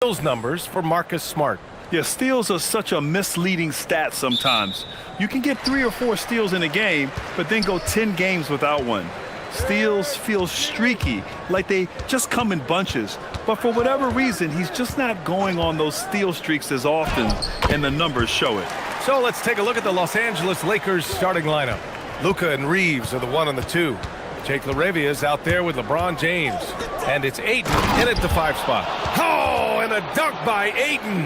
steals numbers for Marcus Smart. Yeah, steals are such a misleading stat sometimes. You can get 3 or 4 steals in a game, but then go 10 games without one. Steals feel streaky, like they just come in bunches. But for whatever reason, he's just not going on those steal streaks as often, and the numbers show it. So let's take a look at the Los Angeles Lakers starting lineup. Luka and Reeves are the 1 and the 2. Jake LaRavia is out there with LeBron James. And it's Ayton in at the 5 spot. Oh, and a dunk by Ayton.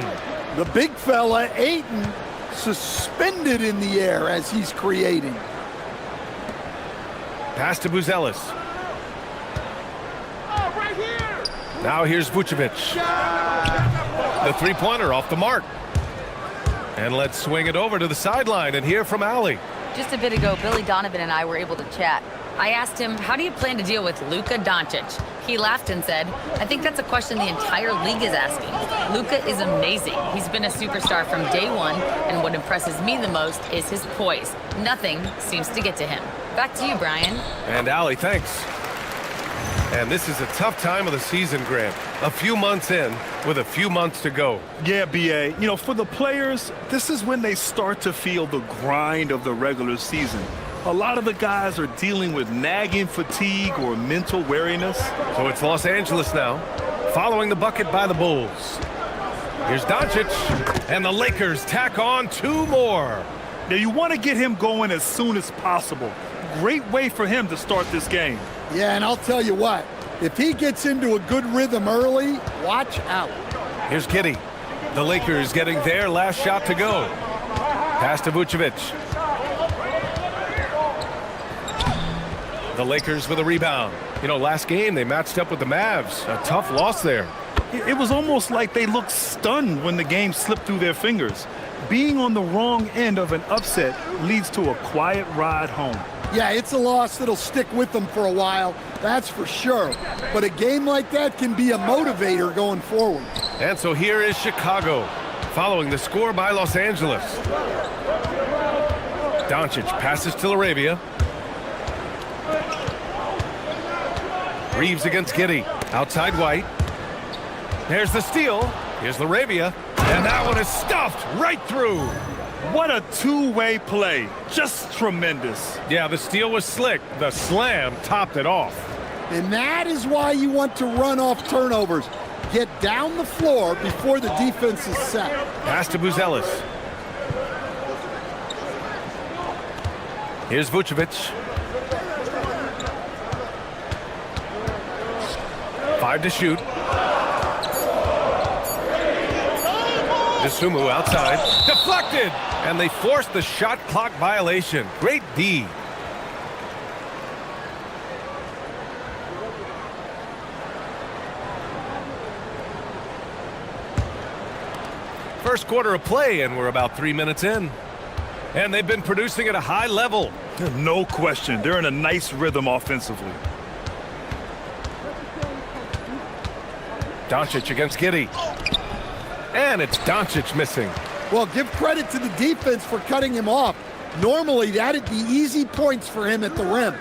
The big fella, Ayton, suspended in the air as he's creating. Pass to Buzelis. Oh, right here. Now here's Vucevic. The three-pointer off the mark. And let's swing it over to the sideline and hear from Allie. Just a bit ago, Billy Donovan and I were able to chat. I asked him, how do you plan to deal with Luka Doncic? He laughed and said, I think that's a question the entire league is asking. Luka is amazing. He's been a superstar from day one, and what impresses me the most is his poise. Nothing seems to get to him. Back to you, Brian. And Allie, thanks. And this is a tough time of the season, Grant. A few months in with a few months to go. Yeah, B.A. You know, for the players, this is when they start to feel the grind of the regular season. A lot of the guys are dealing with nagging fatigue or mental weariness. So it's Los Angeles now, following the bucket by the Bulls. Here's Doncic, and the Lakers tack on 2 more. Now, you want to get him going as soon as possible. Great way for him to start this game. Yeah, and I'll tell you what, if he gets into a good rhythm early, watch out. Here's Giddey. The Lakers getting their last shot to go. Pass to Vucevic. The Lakers with a rebound. You know, last game they matched up with the Mavs. A tough loss there. It was almost like they looked stunned when the game slipped through their fingers. Being on the wrong end of an upset leads to a quiet ride home. Yeah, it's a loss that'll stick with them for a while, that's for sure. But a game like that can be a motivator going forward. And so here is Chicago, following the score by Los Angeles. Doncic passes to LaRavia. Reeves against Giddey. Outside White. There's the steal. Here's LaRavia. And that one is stuffed right through. What a two-way play. Just tremendous. Yeah, the steal was slick. The slam topped it off. And that is why you want to run off turnovers. Get down the floor before the defense is set. Pass to Buzelis. Here's Vucevic. 5 to shoot. Dosunmu outside. Deflected! And they forced the shot clock violation. Great D. First quarter of play, and we're about 3 minutes in. And they've been producing at a high level. No question. They're in a nice rhythm offensively. Doncic against Giddey. And it's Doncic missing. Well, give credit to the defense for cutting him off. Normally, that'd be easy points for him at the rim.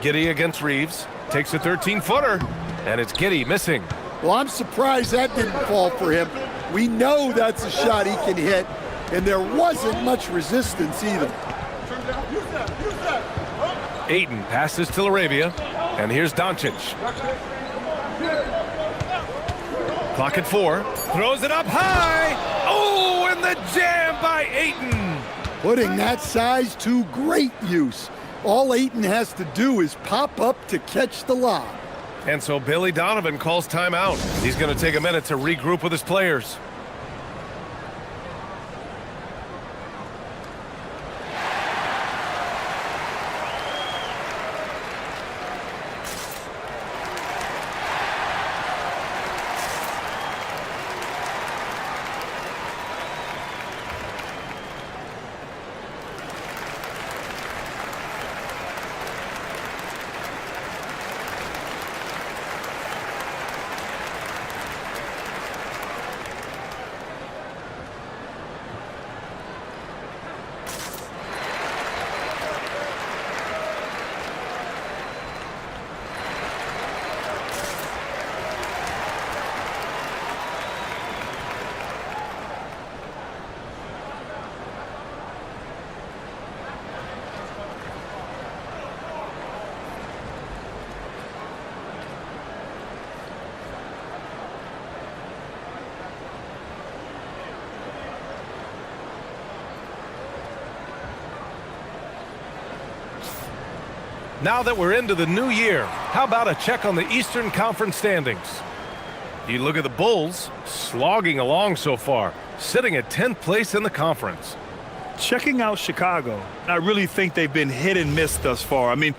Giddey against Reeves. Takes a 13-footer. And it's Giddey missing. Well, I'm surprised that didn't fall for him. We know that's a shot he can hit, and there wasn't much resistance either. Ayton passes to LaRavia. And here's Doncic. Clock at 4. Throws it up high. Oh, and the jam by Ayton. Putting that size to great use. All Ayton has to do is pop up to catch the lob. And so Billy Donovan calls timeout. He's going to take a minute to regroup with his players. Now that we're into the new year, how about a check on the Eastern Conference standings? You look at the Bulls, slogging along so far, sitting at 10th place in the conference. Checking out Chicago, I really think they've been hit and miss thus far. I mean,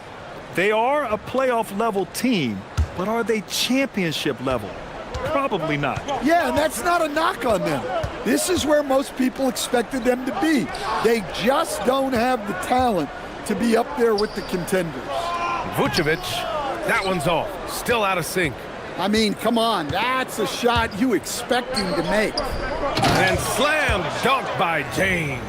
they are a playoff-level team, but are they championship level? Probably not. Yeah, and that's not a knock on them. This is where most people expected them to be. They just don't have the talent to be up there with the contenders. Vucevic, that one's off. Still out of sync. I mean, come on, that's a shot you expect him to make. And slam dunk by James.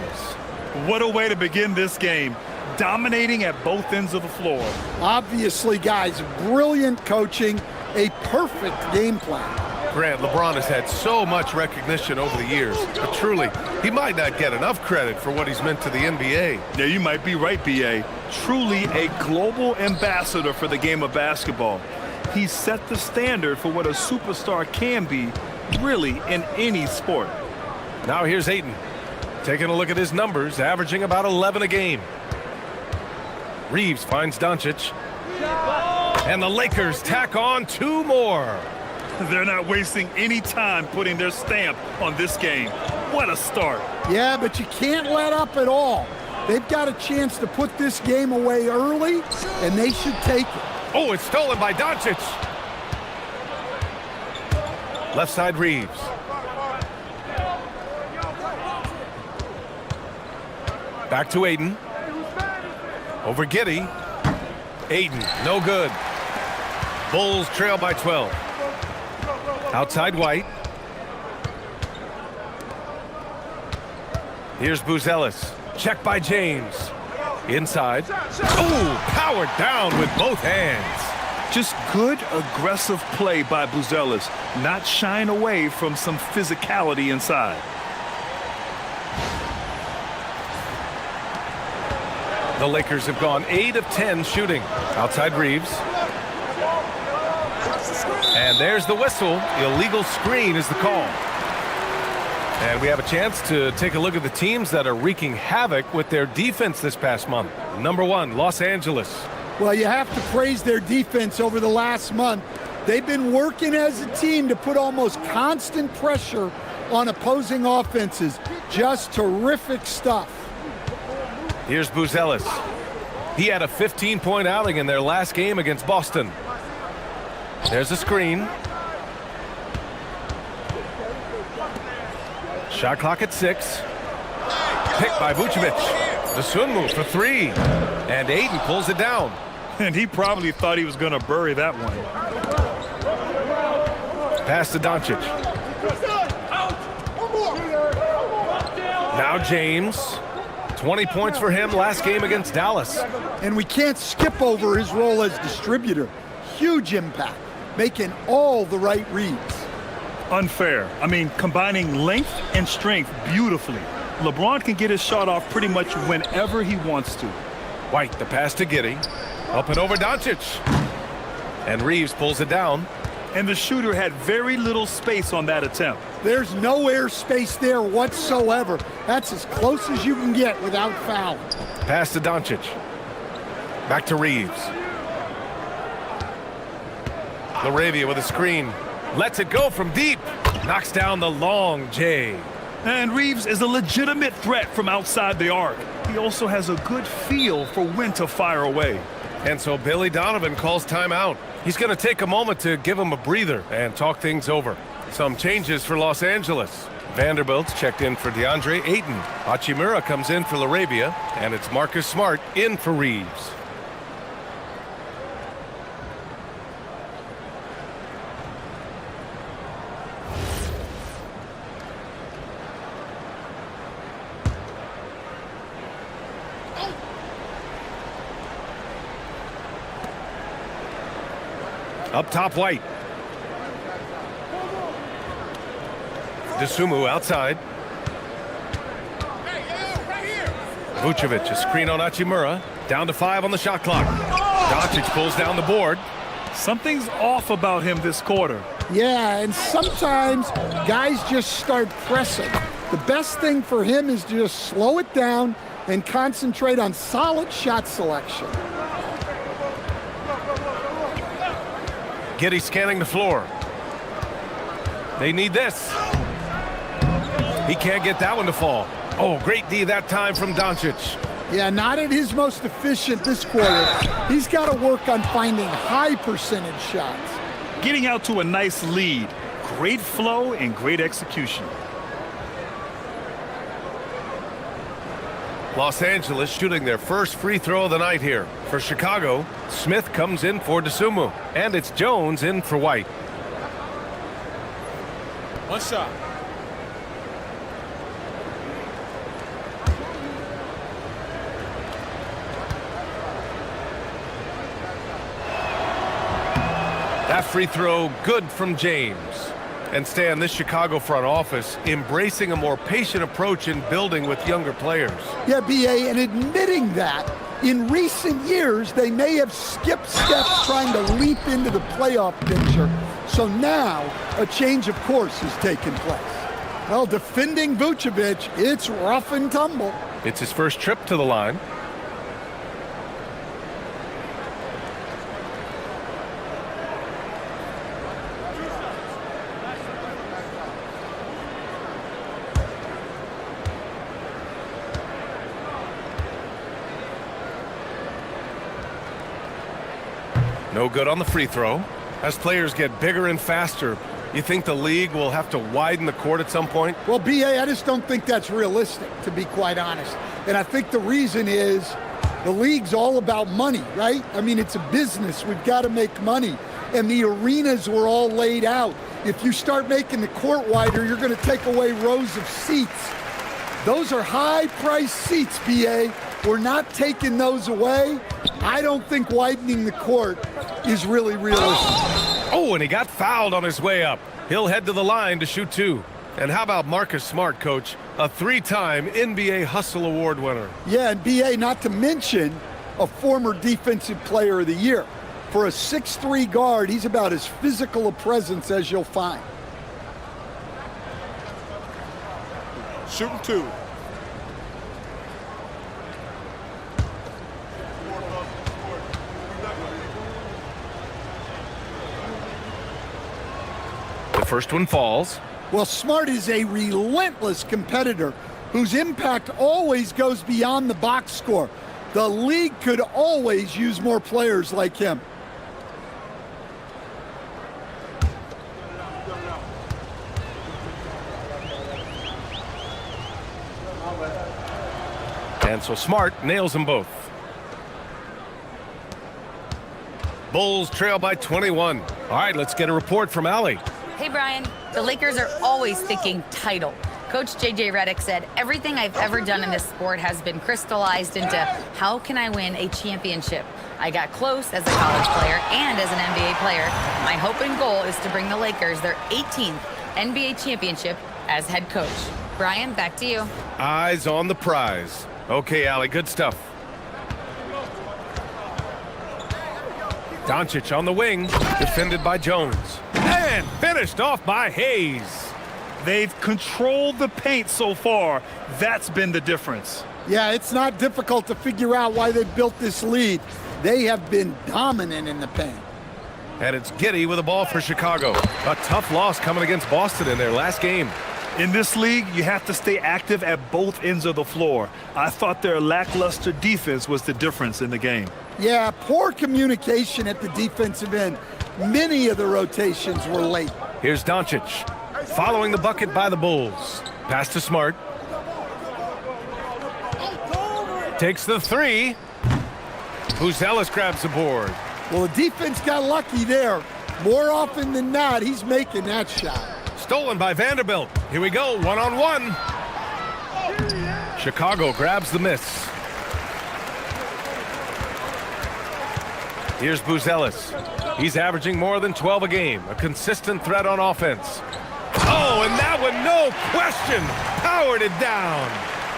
What a way to begin this game. Dominating at both ends of the floor. Obviously, guys, brilliant coaching, a perfect game plan. Grant, LeBron has had so much recognition over the years, but truly, he might not get enough credit for what he's meant to the NBA. Yeah, you might be right, B.A. Truly a global ambassador for the game of basketball. He set the standard for what a superstar can be, really, in any sport. Now here's Ayton. Taking a look at his numbers, averaging about 11 a game. Reeves finds Doncic. And the Lakers tack on 2 more. They're not wasting any time putting their stamp on this game. What a start. Yeah, but you can't let up at all. They've got a chance to put this game away early, and they should take it. Oh, it's stolen by Doncic. Left side Reeves. Back to Ayton. Over Giddey. Ayton, no good. Bulls trail by 12. Outside White. Here's Buzelis. Check by James. Inside. Oh, powered down with both hands. Just good, aggressive play by Buzelis, not shying away from some physicality inside. The Lakers have gone 8 of 10 shooting. Outside Reeves. And there's the whistle. Illegal screen is the call. And we have a chance to take a look at the teams that are wreaking havoc with their defense this past month. Number 1, Los Angeles. Well, you have to praise their defense over the last month. They've been working as a team to put almost constant pressure on opposing offenses. Just terrific stuff. Here's Buzelis. He had a 15-point outing in their last game against Boston. There's a screen. Shot clock at 6. Picked by Vucevic. The swim move for 3. And Ayton pulls it down. And he probably thought he was going to bury that one. Pass to Doncic. Now James. 20 points for him last game against Dallas. And we can't skip over his role as distributor. Huge impact, making all the right reads. Unfair. I mean, combining length and strength beautifully. LeBron can get his shot off pretty much whenever he wants to. White, the pass to Giddey. Up and over Doncic. And Reeves pulls it down. And the shooter had very little space on that attempt. There's no air space there whatsoever. That's as close as you can get without fouling. Pass to Doncic. Back to Reeves. LaRavia with a screen. Lets it go from deep. Knocks down the long J. And Reeves is a legitimate threat from outside the arc. He also has a good feel for when to fire away. And so Billy Donovan calls timeout. He's going to take a moment to give him a breather and talk things over. Some changes for Los Angeles. Vanderbilt's checked in for DeAndre Ayton. Hachimura comes in for LaRavia, and it's Marcus Smart in for Reeves. Up top, White. Dosunmu outside. Vucevic, a screen on Hachimura. Down to 5 on the shot clock. Doncic pulls down the board. Something's off about him this quarter. Yeah, and sometimes guys just start pressing. The best thing for him is to just slow it down and concentrate on solid shot selection. Giddey scanning the floor. They need this. He can't get that one to fall. Oh, great D that time from Doncic. Yeah, not at his most efficient this quarter. He's got to work on finding high percentage shots. Getting out to a nice lead. Great flow and great execution. Los Angeles shooting their first free throw of the night here. For Chicago, Smith comes in for Dosunmu. And it's Jones in for White. One shot. That free throw good from James. And Stan, this Chicago front office embracing a more patient approach in building with younger players. Yeah, B.A., and admitting that in recent years they may have skipped steps trying to leap into the playoff picture. So now a change of course has taken place. Well, defending Vucevic, it's rough and tumble. It's his first trip to the line. No good on the free throw. As players get bigger and faster, you think the league will have to widen the court at some point? Well, B.A., I just don't think that's realistic, to be quite honest. And I think the reason is the league's all about money, right? I mean, it's a business. We've got to make money. And the arenas were all laid out. If you start making the court wider, you're going to take away rows of seats. Those are high-priced seats, B.A. We're not taking those away. I don't think widening the court is really realistic. Oh, and he got fouled on his way up. He'll head to the line to shoot two. And how about Marcus Smart, Coach? A three-time NBA Hustle Award winner. Yeah, and B.A., not to mention a former Defensive Player of the Year. For a 6'3" guard, he's about as physical a presence as you'll find. Shooting two. The first one falls. Well, Smart is a relentless competitor whose impact always goes beyond the box score. The league could always use more players like him. And so Smart nails them both. Bulls trail by 21. All right, let's get a report from Allie. Hey, Brian. The Lakers are always thinking title. Coach J.J. Redick said, everything I've ever done in this sport has been crystallized into how can I win a championship? I got close as a college player and as an NBA player. My hope and goal is to bring the Lakers their 18th NBA championship as head coach. Brian, back to you. Eyes on the prize. Okay, Allie, good stuff. Doncic on the wing, defended by Jones. And finished off by Hayes. They've controlled the paint so far. That's been the difference. Yeah, it's not difficult to figure out why they built this lead. They have been dominant in the paint. And it's Giddey with the ball for Chicago. A tough loss coming against Boston in their last game. In this league, you have to stay active at both ends of the floor. I thought their lackluster defense was the difference in the game. Yeah, poor communication at the defensive end. Many of the rotations were late. Here's Doncic, following the bucket by the Bulls. Pass to Smart. Takes the three. Buzelis grabs the board. Well, the defense got lucky there. More often than not, he's making that shot. Stolen by Vanderbilt. Here we go, one-on-one. Chicago grabs the miss. Here's Buzelis. He's averaging more than 12 a game. A consistent threat on offense. Oh, and that one, no question, powered it down.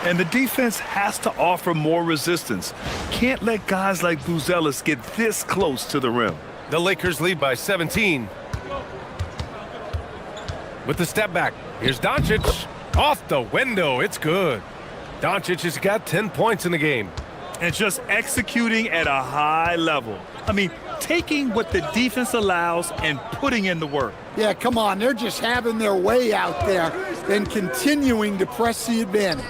And the defense has to offer more resistance. Can't let guys like Buzelis get this close to the rim. The Lakers lead by 17. With the step back, here's Doncic. Off the window, it's good. Doncic has got 10 points in the game. And just executing at a high level. I mean, taking what the defense allows and putting in the work. Yeah, come on. They're just having their way out there and continuing to press the advantage.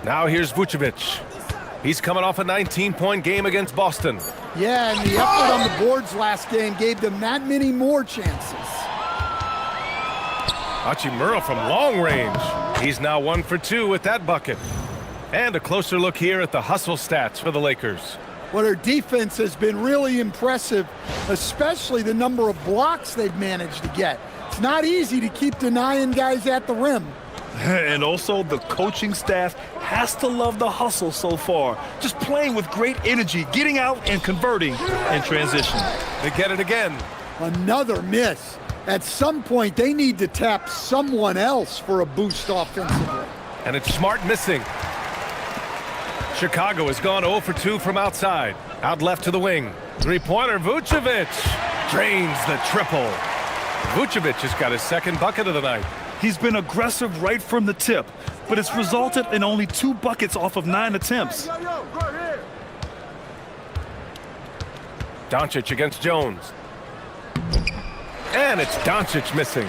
Now here's Vucevic. He's coming off a 19-point game against Boston. Yeah, and the effort on the boards last game gave them that many more chances. Hachimura from long range. He's now 1 for 2 with that bucket. And a closer look here at the hustle stats for the Lakers. Well, their defense has been really impressive, especially the number of blocks they've managed to get. It's not easy to keep denying guys at the rim. And also the coaching staff has to love the hustle so far. Just playing with great energy, getting out and converting in transition. They get it again. Another miss. At some point, they need to tap someone else for a boost offensively. And it's Smart missing. Chicago has gone 0 for 2 from outside. Out left to the wing. Three-pointer, Vucevic drains the triple. Vucevic has got his second bucket of the night. He's been aggressive right from the tip, but it's resulted in only 2 buckets off of 9 attempts. Doncic against Jones. And it's Doncic missing.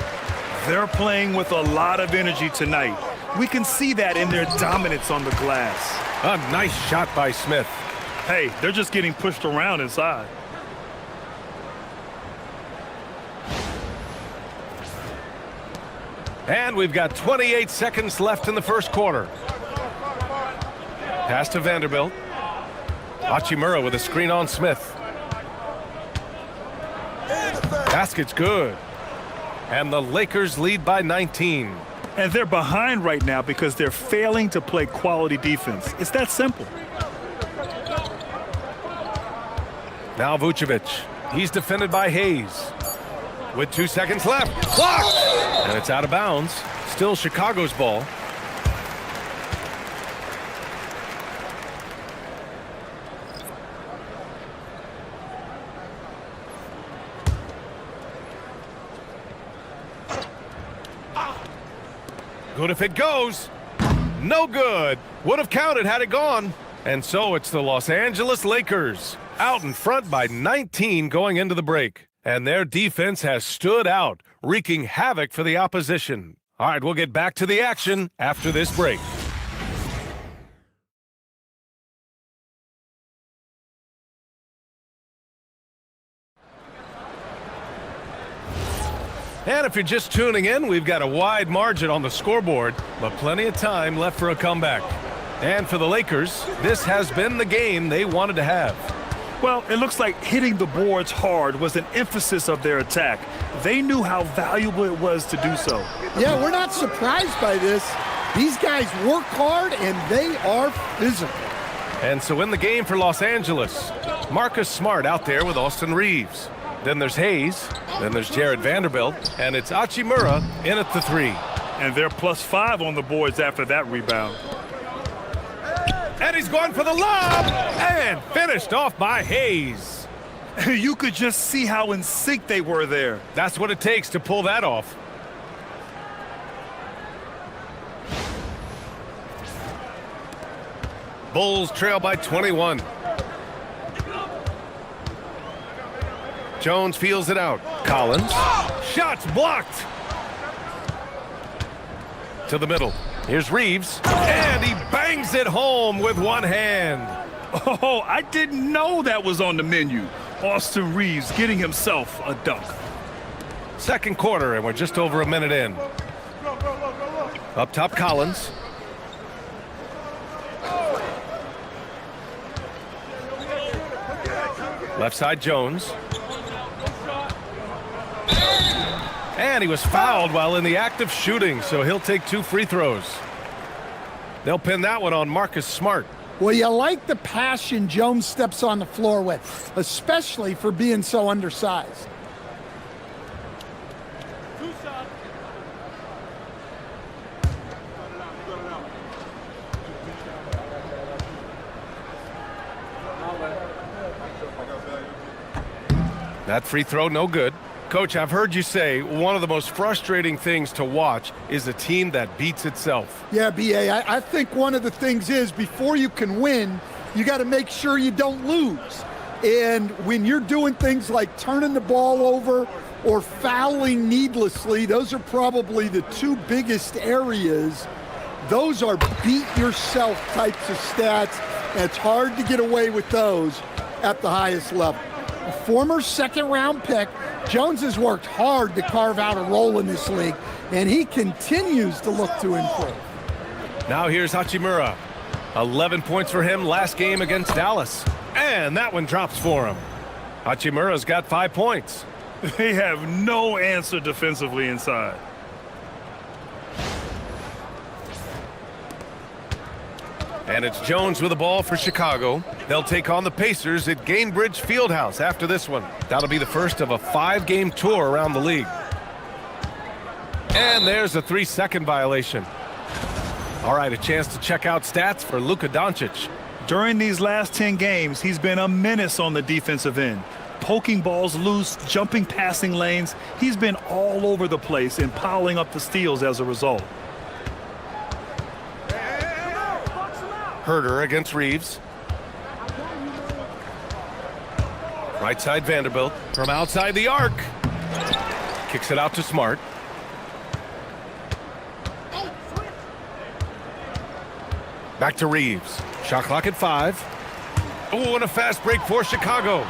They're playing with a lot of energy tonight. We can see that in their dominance on the glass. A nice shot by Smith. Hey, they're just getting pushed around inside. And we've got 28 seconds left in the first quarter. Pass to Vanderbilt. Hachimura with a screen on Smith. Basket's good. And the Lakers lead by 19. And they're behind right now because they're failing to play quality defense. It's that simple. Now Vucevic. He's defended by Hayes. With 2 seconds left. Blocked! And it's out of bounds. Still Chicago's ball. Good if it goes. No good. Would have counted had it gone. And so it's the Los Angeles Lakers out in front by 19 going into the break. And their defense has stood out, wreaking havoc for the opposition. All right, we'll get back to the action after this break. And if you're just tuning in, we've got a wide margin on the scoreboard, but plenty of time left for a comeback. And for the Lakers, this has been the game they wanted to have. Well, it looks like hitting the boards hard was an emphasis of their attack. They knew how valuable it was to do so. Yeah, we're not surprised by this. These guys work hard and they are physical. And so in the game for Los Angeles, Marcus Smart out there with Austin Reeves. Then there's Hayes. Then there's Jared Vanderbilt. And it's Hachimura in at the 3. And they're +5 on the boards after that rebound. And he's going for the lob. And finished off by Hayes. You could just see how in sync they were there. That's what it takes to pull that off. Bulls trail by 21. Jones feels it out. Collins. Shots blocked. To the middle. Here's Reeves. And he bangs it home with one hand. Oh, I didn't know that was on the menu. Austin Reeves getting himself a dunk. Second quarter, and we're just over a minute in. Up top, Collins. Left side, Jones. And he was fouled while in the act of shooting, so he'll take 2 free throws. They'll pin that one on Marcus Smart. Well, you like the passion Jones steps on the floor with, especially for being so undersized. That free throw, no good. Coach, I've heard you say one of the most frustrating things to watch is a team that beats itself. Yeah, B.A., I think one of the things is before you can win, you got to make sure you don't lose. And when you're doing things like turning the ball over or fouling needlessly, those are probably the two biggest areas. Those are beat yourself types of stats, and it's hard to get away with those at the highest level. A former second-round pick, Jones has worked hard to carve out a role in this league, and he continues to look to improve. Now here's Hachimura. 11 points for him last game against Dallas. And that one drops for him. Hachimura's got 5 points. They have no answer defensively inside. And it's Jones with the ball for Chicago. They'll take on the Pacers at Gainbridge Fieldhouse after this one. That'll be the first of a 5-game tour around the league. And there's a 3-second violation. All right, a chance to check out stats for Luka Doncic. During these last 10 games, he's been a menace on the defensive end. Poking balls loose, jumping passing lanes. He's been all over the place and piling up the steals as a result. Herder against Reeves. Right side Vanderbilt from outside the arc. Kicks it out to Smart. Back to Reeves. Shot clock at 5. Oh, and a fast break for Chicago.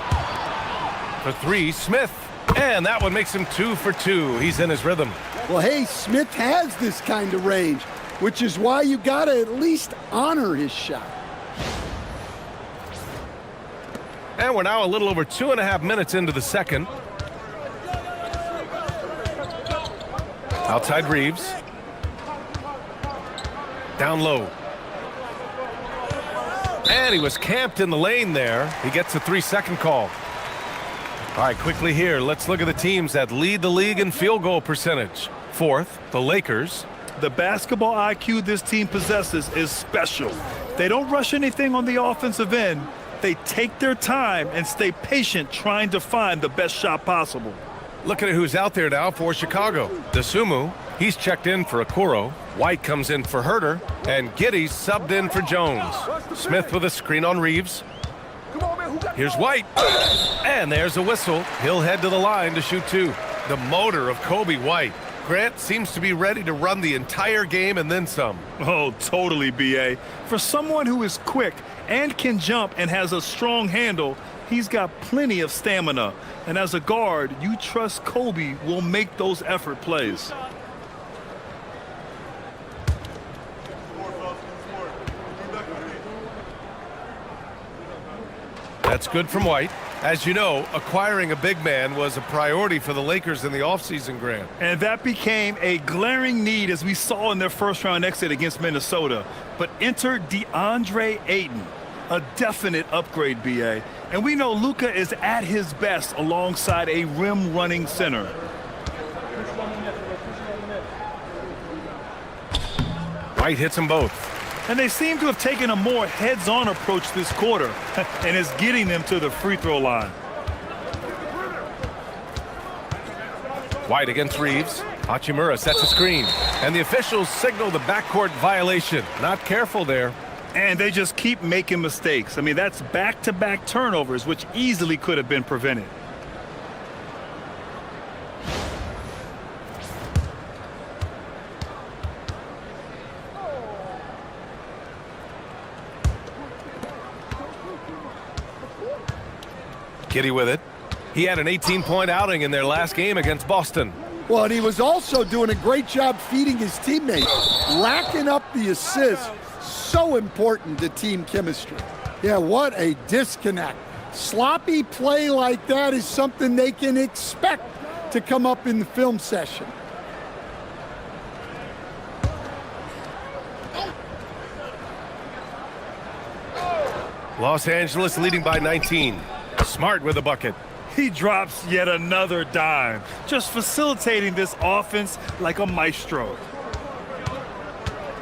For 3, Smith. And that one makes him 2 for 2. He's in his rhythm. Well, hey, Smith has this kind of range, which is why you got to at least honor his shot. And we're now a little over 2.5 minutes into the second. Outside Reeves. Down low. And he was camped in the lane there. He gets a 3-second call. All right, quickly here, let's look at the teams that lead the league in field goal percentage. 4th, the Lakers. The basketball IQ this team possesses is special. They don't rush anything on the offensive end. They take their time and stay patient trying to find the best shot possible. Looking at who's out there now for Chicago. DeSumo, he's checked in for Okoro. White comes in for Herder. And Giddey's subbed in for Jones. Smith with a screen on Reeves. Here's White. And there's a whistle. He'll head to the line to shoot 2. The motor of Kobe White. Grant seems to be ready to run the entire game and then some. Oh, totally, B.A. For someone who is quick and can jump and has a strong handle, he's got plenty of stamina. And as a guard, you trust Kobe will make those effort plays. That's good from White. As you know, acquiring a big man was a priority for the Lakers in the offseason, Grant. And that became a glaring need as we saw in their first-round exit against Minnesota. But enter DeAndre Ayton, a definite upgrade, B.A. And we know Luka is at his best alongside a rim-running center. White hits them both. And they seem to have taken a more heads-on approach this quarter and is getting them to the free throw line. White against Reeves. Hachimura sets a screen. And the officials signal the backcourt violation. Not careful there. And they just keep making mistakes. I mean, that's back-to-back turnovers, which easily could have been prevented. Giddey with it. He had an 18-point outing in their last game against Boston. Well, and he was also doing a great job feeding his teammates, racking up the assists. So important to team chemistry. Yeah, what a disconnect. Sloppy play like that is something they can expect to come up in the film session. Los Angeles leading by 19. Smart with a bucket. He drops yet another dime, just facilitating this offense like a maestro.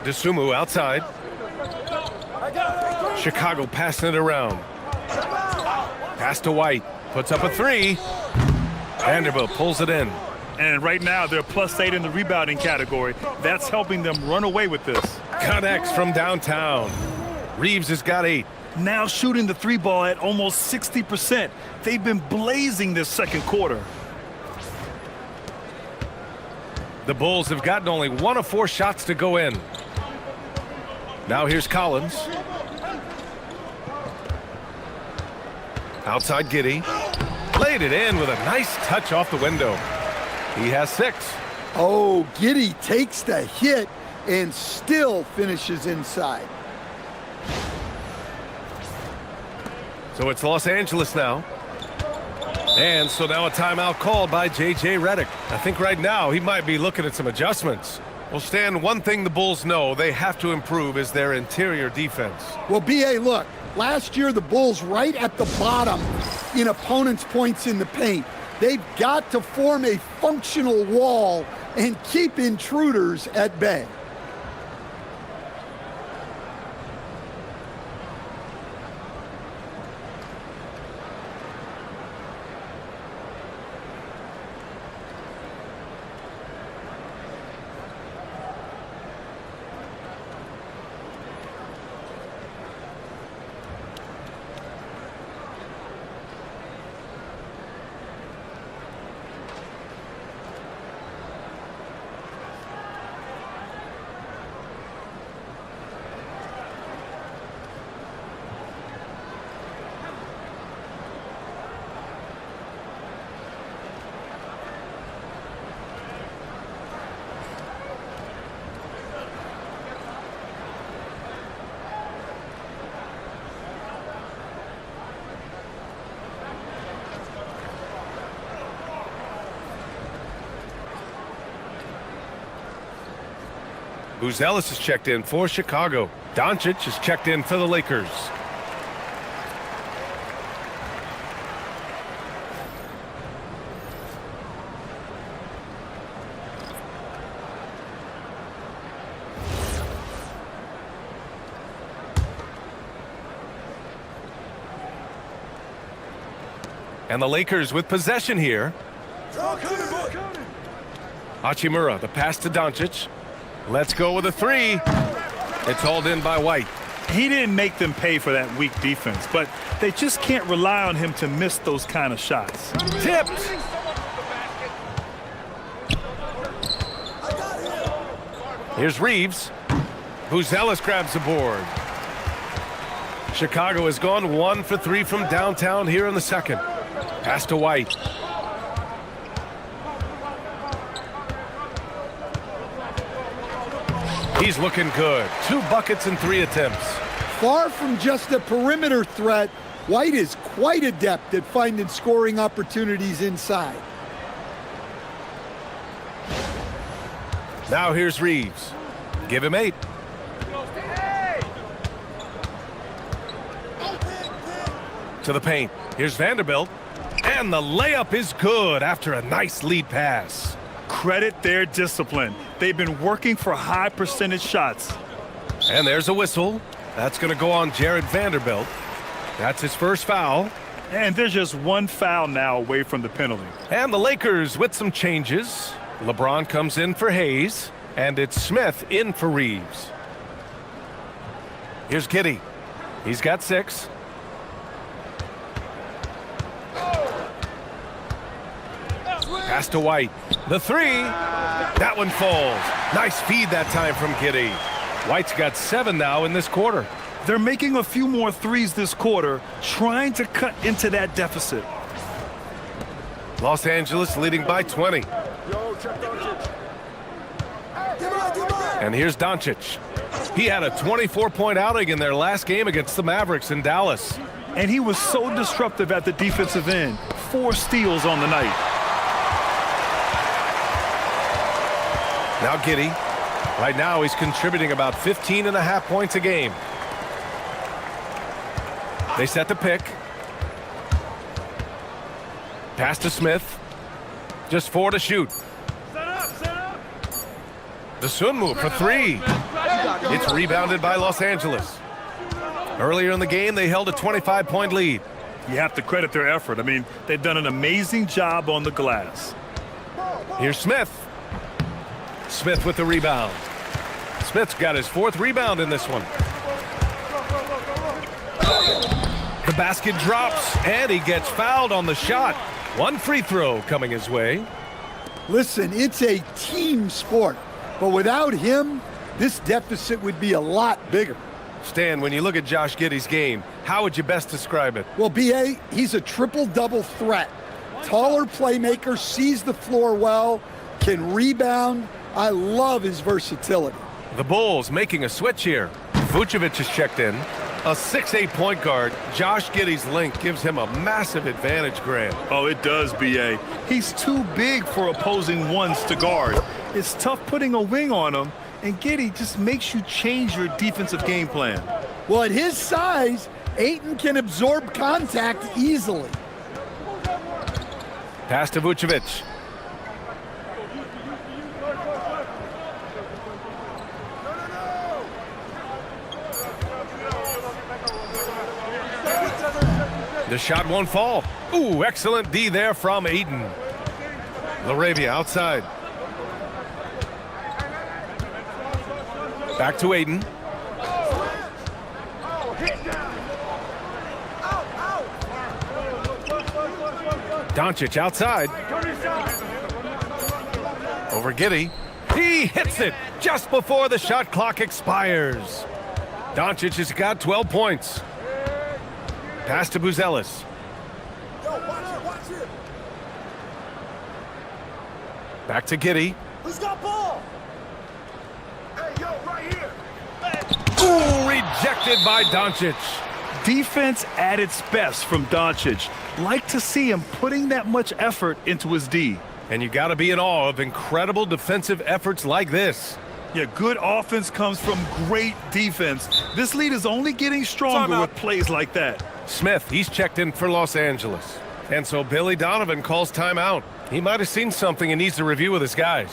DeSumo outside. Chicago passing it around. Pass to White. Puts up a 3. Vanderbilt pulls it in. And right now they're +8 in the rebounding category. That's helping them run away with this. Connects from downtown. Reeves has got 8. now shooting the three ball at almost 60%. They've been blazing this second quarter. The Bulls have gotten only 1 of 4 shots to go in. Now here's Collins. Outside Giddey. Laid it in with a nice touch off the window. He has 6. Oh, Giddey takes the hit and still finishes inside. So it's Los Angeles now. And so now a timeout called by J.J. Redick. I think right now he might be looking at some adjustments. Well, Stan, one thing the Bulls know they have to improve is their interior defense. Well, B.A., look, last year the Bulls right at the bottom in opponents' points in the paint. They've got to form a functional wall and keep intruders at bay. Buzelis is checked in for Chicago. Doncic is checked in for the Lakers. And the Lakers with possession here. Hachimura, the pass to Doncic. Let's go with a 3. It's hauled in by White. He didn't make them pay for that weak defense, but they just can't rely on him to miss those kind of shots. Tipped. Here's Reeves. Buzelis grabs the board. Chicago has gone 1 for 3 from downtown here in the second. Pass to White. He's looking good. 2 buckets and 3 attempts. Far from just a perimeter threat, White is quite adept at finding scoring opportunities inside. Now here's Reeves. Give him 8. To the paint. Here's Vanderbilt. And the layup is good after a nice lead pass. Credit their discipline. They've been working for high percentage shots. And there's a whistle. That's going to go on Jared Vanderbilt. That's his first foul. And there's just 1 foul now away from the penalty. And the Lakers with some changes. LeBron comes in for Hayes. And it's Smith in for Reeves. Here's Giddey. He's got 6. Pass to White. The 3. That one falls. Nice feed that time from Giddey. White's got 7 now in this quarter. They're making a few more threes this quarter, trying to cut into that deficit. Los Angeles leading by 20. And here's Doncic. He had a 24-point outing in their last game against the Mavericks in Dallas. And he was so disruptive at the defensive end. 4 steals on the night. Now Giddey. Right now he's contributing about 15.5 points a game. They set the pick. Pass to Smith. Just 4 to shoot. The Sun move for 3. It's rebounded by Los Angeles. Earlier in the game, they held a 25-point lead. You have to credit their effort. I mean, they've done an amazing job on the glass. Here's Smith. Smith with the rebound. Smith's got his 4th rebound in this one. The basket drops, and he gets fouled on the shot. One free throw coming his way. Listen, it's a team sport, but without him, this deficit would be a lot bigger. Stan, when you look at Josh Giddey's game, how would you best describe it? Well, B.A., he's a triple-double threat. Taller playmaker, sees the floor well, can rebound. I love his versatility. The Bulls making a switch here. Vucevic is checked in. A 6'8" point guard, Josh Giddey's length gives him a massive advantage, Grant. Oh, it does, B.A. He's too big for opposing ones to guard. It's tough putting a wing on him, and Giddey just makes you change your defensive game plan. Well, at his size, Ayton can absorb contact easily. Pass to Vucevic. The shot won't fall. Ooh, excellent D there from Ayton. LaRavia outside. Back to Ayton. Doncic outside. Over Giddey. He hits it just before the shot clock expires. Doncic has got 12 points. Pass to Buzelis. Back to Giddey. Who's got ball? Hey, yo, right here. Ooh, rejected by Doncic. Defense at its best from Doncic. Like to see him putting that much effort into his D. And you got to be in awe of incredible defensive efforts like this. Yeah, good offense comes from great defense. This lead is only getting stronger with plays like that. Smith, he's checked in for Los Angeles. And so Billy Donovan calls timeout. He might have seen something and needs to review with his guys.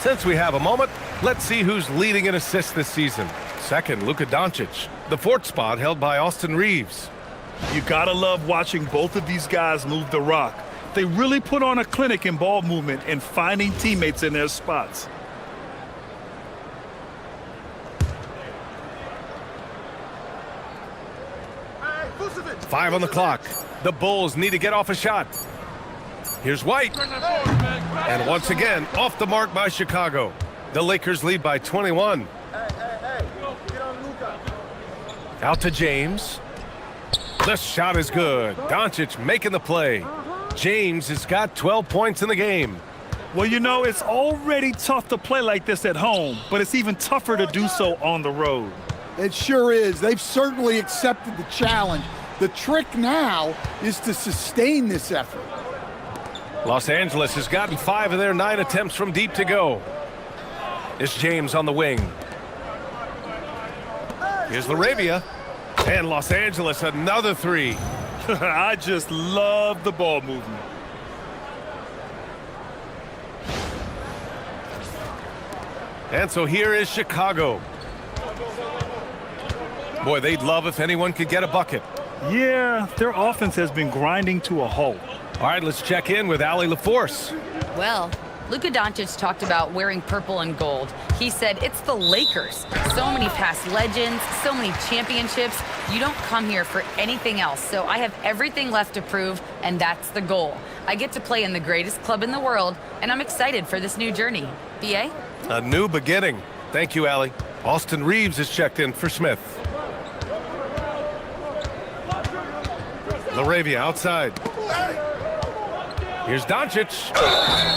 Since we have a moment, let's see who's leading in assists this season. Second, Luka Doncic. The fourth spot held by Austin Reeves. You gotta love watching both of these guys move the rock. They really put on a clinic in ball movement and finding teammates in their spots. Five on the clock. The Bulls need to get off a shot. Here's White. And once again, off the mark by Chicago. The Lakers lead by 21. Out to James. The shot is good. Doncic making the play. James has got 12 points in the game. Well, you know, it's already tough to play like this at home, but it's even tougher to do so on the road. It sure is. They've certainly accepted the challenge. The trick now is to sustain this effort. Los Angeles has gotten 5 of their 9 attempts from deep to go. It's James on the wing. Here's LaRavia. And Los Angeles another 3. I just love the ball movement. And so here is Chicago. Boy, they'd love if anyone could get a bucket. Yeah, their offense has been grinding to a halt. All right, let's check in with Allie LaForce. Well, Luka Doncic talked about wearing purple and gold. He said it's the Lakers. So many past legends, so many championships. You don't come here for anything else. So I have everything left to prove, and that's the goal. I get to play in the greatest club in the world, and I'm excited for this new journey. BA? A new beginning. Thank you, Allie. Austin Reeves is checked in for Smith. Laravia outside. Here's Doncic.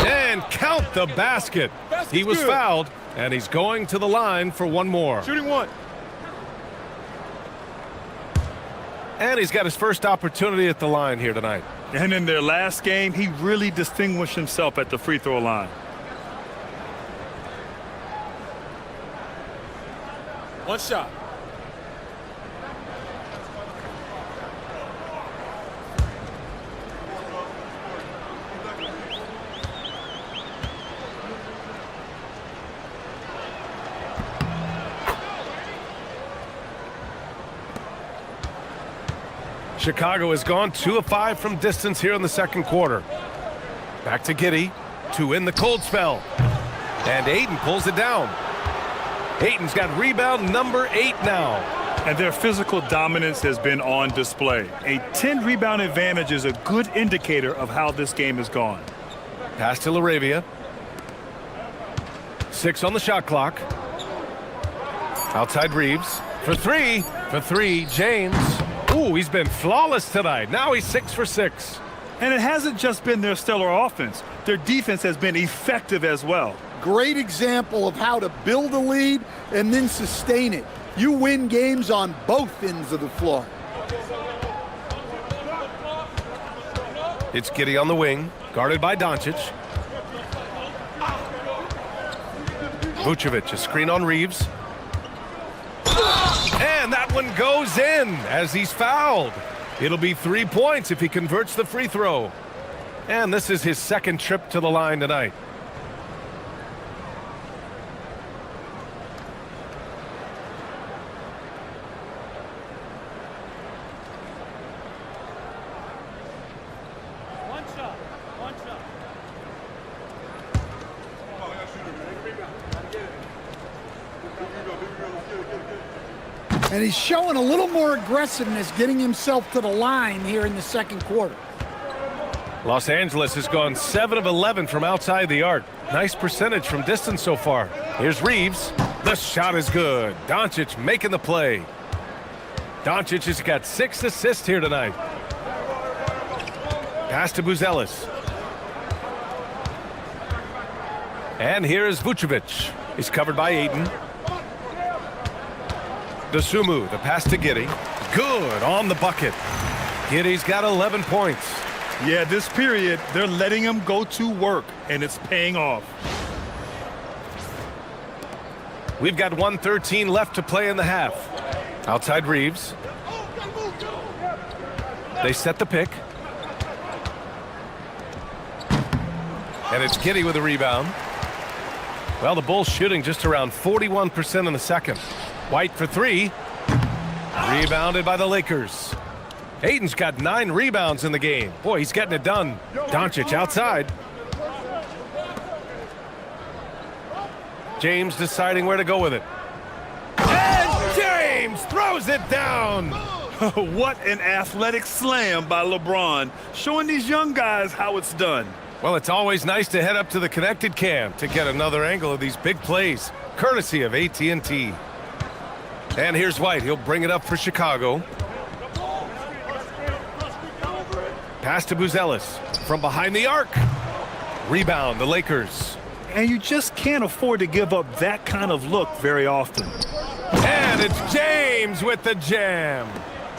And count the basket. He was fouled, and he's going to the line for one more. Shooting one. And he's got his first opportunity at the line here tonight. And in their last game, he really distinguished himself at the free throw line. One shot. Chicago has gone 2 of 5 from distance here in the second quarter. Back to Giddey to in the cold spell. And Ayton pulls it down. Ayton's got rebound number 8 now. And their physical dominance has been on display. A 10-rebound advantage is a good indicator of how this game has gone. Pass to Laravia. 6 on the shot clock. Outside Reeves. For three, James. Ooh, he's been flawless tonight. Now he's 6 for 6. And it hasn't just been their stellar offense. Their defense has been effective as well. Great example of how to build a lead and then sustain it. You win games on both ends of the floor. It's Giddey on the wing, guarded by Doncic. Vucevic, a screen on Reeves. And that one goes in as he's fouled. It'll be 3 points if he converts the free throw. And this is his second trip to the line tonight. And he's showing a little more aggressiveness getting himself to the line here in the second quarter. Los Angeles has gone 7 of 11 from outside the arc. Nice percentage from distance so far. Here's Reeves. The shot is good. Doncic making the play. Doncic has got 6 assists here tonight. Pass to Buzelis. And here is Vucevic. He's covered by Ayton. Dosunmu, the pass to Giddey. Good on the bucket. Giddey's got 11 points. Yeah, this period, they're letting him go to work, and it's paying off. We've got 1:13 left to play in the half. Outside Reeves. They set the pick. And it's Giddey with a rebound. Well, the Bulls shooting just around 41% in the second. White for 3. Rebounded by the Lakers. Ayton's got 9 rebounds in the game. Boy, he's getting it done. Doncic outside. James deciding where to go with it. And James throws it down. What an athletic slam by LeBron, showing these young guys how it's done. Well, it's always nice to head up to the connected cam to get another angle of these big plays, courtesy of AT&T. And here's White. He'll bring it up for Chicago. Pass to Buzelis from behind the arc. Rebound, the Lakers. And you just can't afford to give up that kind of look very often. And it's James with the jam.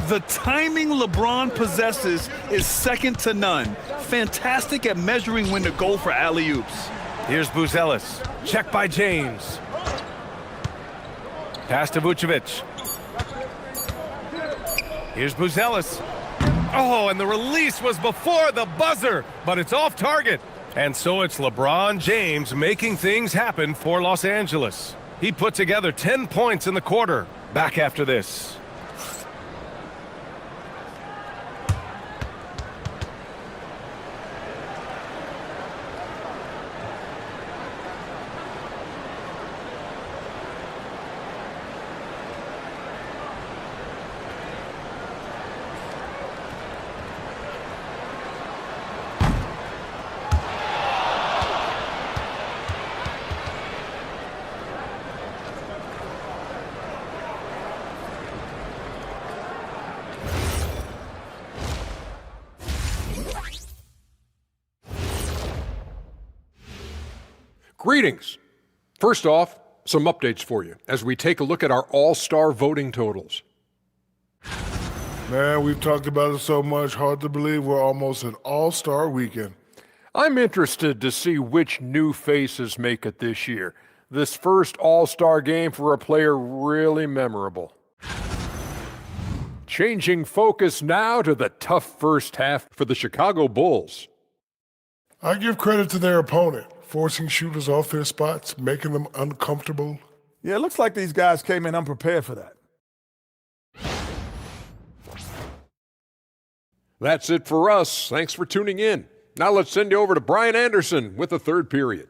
The timing LeBron possesses is second to none. Fantastic at measuring when to go for alley-oops. Here's Buzelis. Check by James. Pass to Vucevic. Here's Buzelis. Oh, and the release was before the buzzer, but it's off target. And so it's LeBron James making things happen for Los Angeles. He put together 10 points in the quarter. Back after this. Greetings. First off, some updates for you as we take a look at our all-star voting totals. Man, we've talked about it so much, hard to believe we're almost an all-star weekend. I'm interested to see which new faces make it this year. This first all-star game for a player really memorable. Changing focus now to the tough first half for the Chicago Bulls. I give credit to their opponent, forcing shooters off their spots, making them uncomfortable. Yeah, it looks like these guys came in unprepared for that. That's it for us. Thanks for tuning in. Now let's send you over to Brian Anderson with the third period.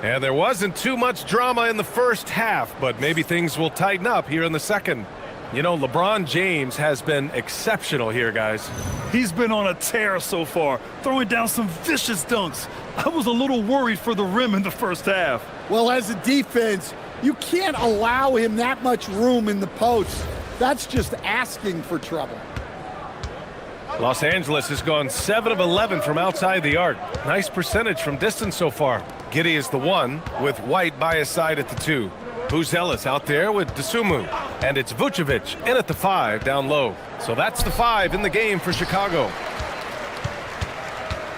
And there wasn't too much drama in the first half, but maybe things will tighten up here in the second. You know, LeBron James has been exceptional here, guys. He's been on a tear so far, throwing down some vicious dunks. I was a little worried for the rim in the first half. Well, as a defense, you can't allow him that much room in the post. That's just asking for trouble. Los Angeles has gone 7 of 11 from outside the arc. Nice percentage from distance so far. Giddey is the one, with White by his side at the 2. Buzelis out there with Dosunmu. And it's Vucevic in at the 5 down low. So that's the 5 in the game for Chicago.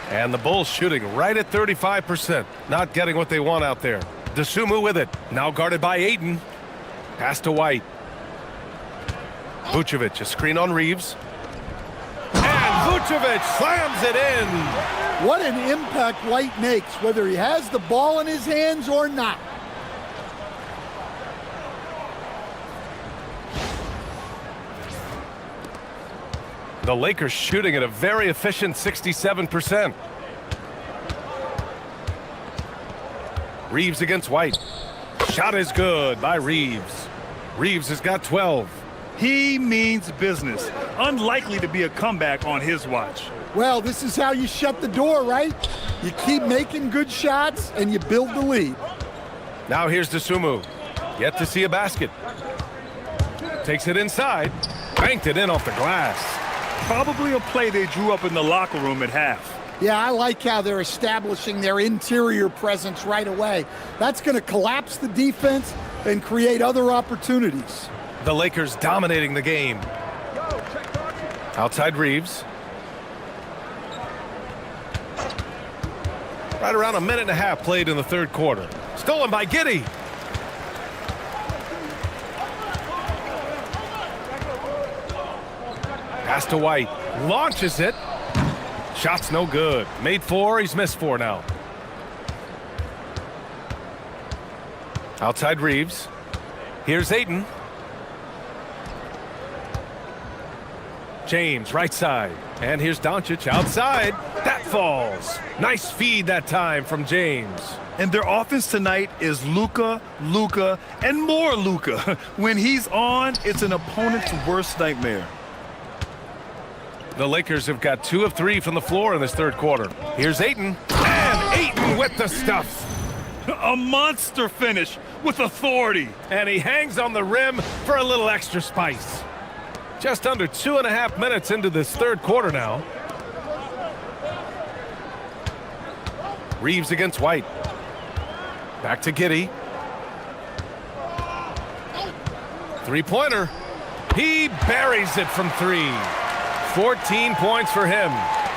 And the Bulls shooting right at 35%. Not getting what they want out there. Dosunmu with it. Now guarded by Ayton. Pass to White. Vucevic, a screen on Reeves. Vucevic slams it in. What an impact White makes, whether he has the ball in his hands or not. The Lakers shooting at a very efficient 67%. Reeves against White. Shot is good by Reeves. Reeves has got 12. He means business. Unlikely to be a comeback on his watch. Well, this is how you shut the door, right? You keep making good shots and you build the lead. Now here's Dosunmu. Yet to see a basket. Takes it inside. Banked it in off the glass. Probably a play they drew up in the locker room at half. Yeah, I like how they're establishing their interior presence right away. That's going to collapse the defense and create other opportunities. The Lakers dominating the game. Outside Reeves. Right around a minute and a half played in the third quarter. Stolen by Giddey. Pass to White. Launches it. Shot's no good. Made 4. He's missed 4 now. Outside Reeves. Here's Ayton. James, right side. And here's Doncic outside. That falls. Nice feed that time from James. And their offense tonight is Luka, Luka, and more Luka. When he's on, it's an opponent's worst nightmare. The Lakers have got 2 of 3 from the floor in this third quarter. Here's Ayton. And Ayton with the stuff. A monster finish with authority. And he hangs on the rim for a little extra spice. Just under 2.5 minutes into this third quarter now. Reeves against White. Back to Giddey. Three-pointer. He buries it from 3. 14 points for him.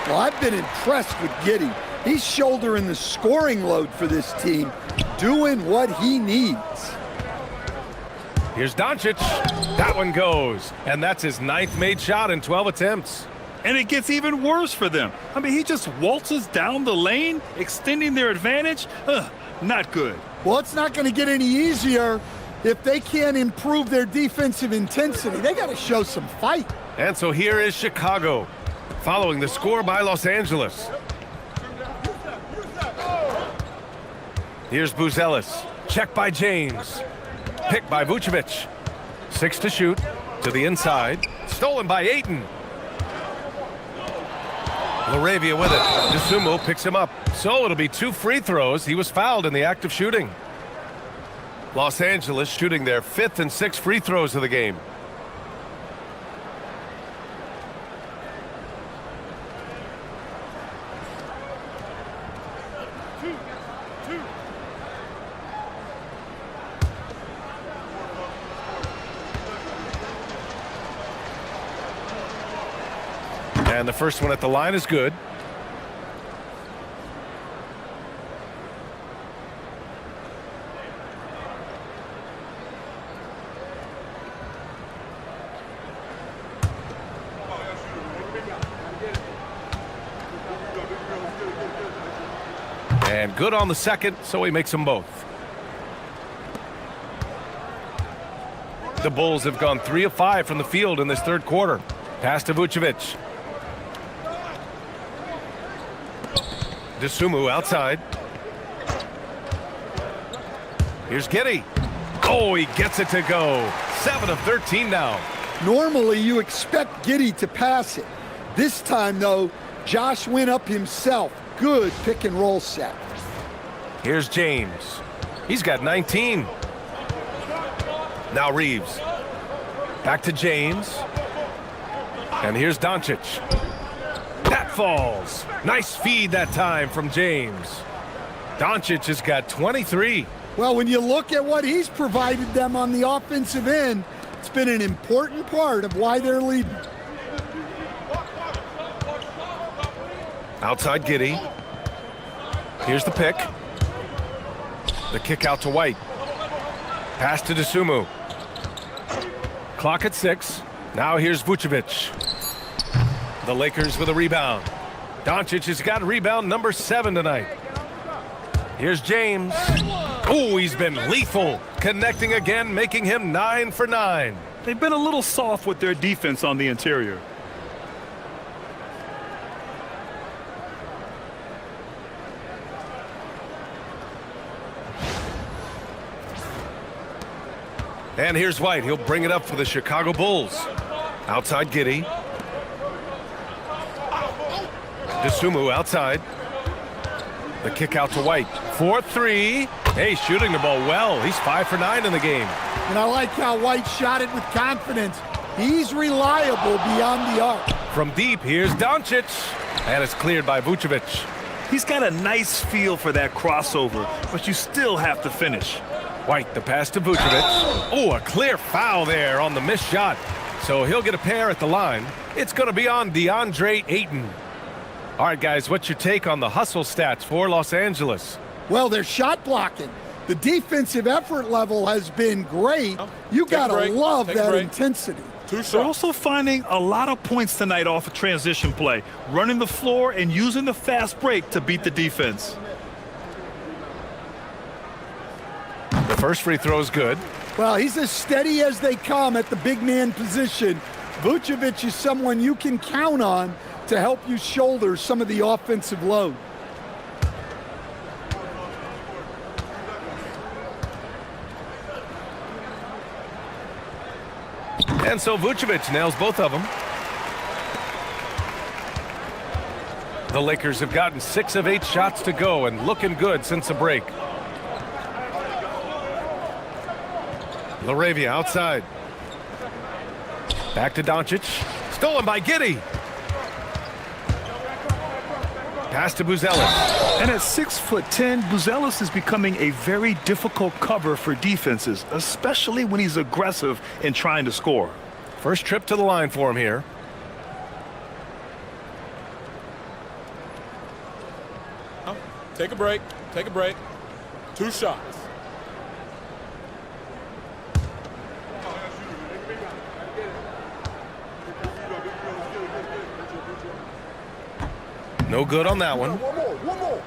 Well, I've been impressed with Giddey. He's shouldering the scoring load for this team, doing what he needs. Here's Doncic. That one goes. And that's his 9th made shot in 12 attempts. And it gets even worse for them. I mean, he just waltzes down the lane, extending their advantage. Not good. Well, it's not going to get any easier if they can't improve their defensive intensity. They got to show some fight. And so here is Chicago, following the score by Los Angeles. Here's Buzelis. Check by James. Picked by Vucevic. 6 to shoot. To the inside. Stolen by Ayton. LaRavia with it. Dosunmu picks him up. So it'll be 2 free throws. He was fouled in the act of shooting. Los Angeles shooting their 5th and 6th free throws of the game. And the first one at the line is good. And good on the second, so he makes them both. The Bulls have gone 3 of 5 from the field in this third quarter. Pass to Vucevic. Sumu outside. Here's Giddey. Oh, he gets it to go. 7 of 13 now. Normally, you expect Giddey to pass it. This time, though, Josh went up himself. Good pick and roll set. Here's James. He's got 19. Now Reeves. Back to James. And here's Doncic. That falls. Nice feed that time from James. Doncic has got 23. Well, when you look at what he's provided them on the offensive end, it's been an important part of why they're leading. Outside Giddey. Here's the pick. The kick out to White. Pass to Dosunmu. Clock at 6. Now here's Vucevic. The Lakers with a rebound. Doncic has got rebound number 7 tonight. Here's James. Oh, he's been lethal. Connecting again, making him 9 for 9. They've been a little soft with their defense on the interior. And here's White. He'll bring it up for the Chicago Bulls. Outside Giddey. Dosunmu outside. The kick out to White. 4-3. Hey, shooting the ball well. He's 5 for 9 in the game. And I like how White shot it with confidence. He's reliable beyond the arc. From deep, here's Doncic. And it's cleared by Vucevic. He's got a nice feel for that crossover, but you still have to finish. White, the pass to Vucevic. Oh, a clear foul there on the missed shot. So he'll get a pair at the line. It's going to be on DeAndre Ayton. All right, guys, what's your take on the hustle stats for Los Angeles? Well, they're shot blocking. The defensive effort level has been great. You got to love that intensity. They're also finding a lot of points tonight off of transition play, running the floor and using the fast break to beat the defense. The first free throw is good. Well, he's as steady as they come at the big man position. Vucevic is someone you can count on to help you shoulder some of the offensive load. And so Vucevic nails both of them. The Lakers have gotten 6 of 8 shots to go and looking good since the break. LaRavia outside. Back to Doncic. Stolen by Giddey. Pass to Buzelis. And at 6'10", Buzelis is becoming a very difficult cover for defenses, especially when he's aggressive in trying to score. First trip to the line for him here. Take a break. Take a break. 2 shots. No good on that one. One more.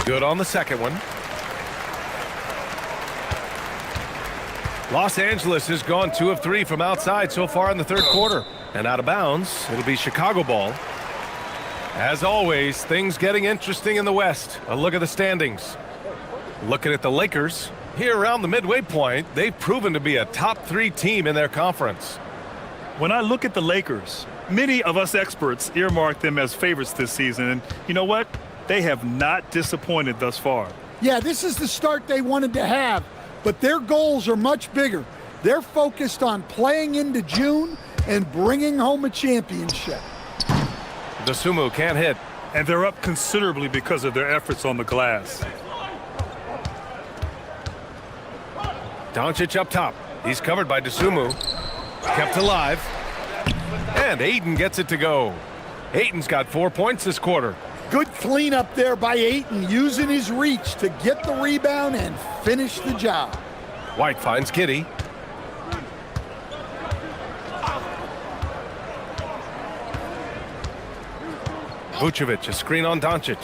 Good on the second one. Los Angeles has gone 2 of 3 from outside so far in the third quarter. And out of bounds, it'll be Chicago ball. As always, things getting interesting in the West. A look at the standings. Looking at the Lakers, here around the midway point, they've proven to be a top 3 team in their conference. When I look at the Lakers, many of us experts earmark them as favorites this season. And you know what? They have not disappointed thus far. Yeah, this is the start they wanted to have, but their goals are much bigger. They're focused on playing into June and bringing home a championship. Dosunmu can't hit. And they're up considerably because of their efforts on the glass. Doncic up top. He's covered by Dosunmu. Kept alive. And Ayton gets it to go. Ayton's got 4 points this quarter. Good cleanup there by Ayton, using his reach to get the rebound and finish the job. White finds Giddey. Vucevic, a screen on Doncic.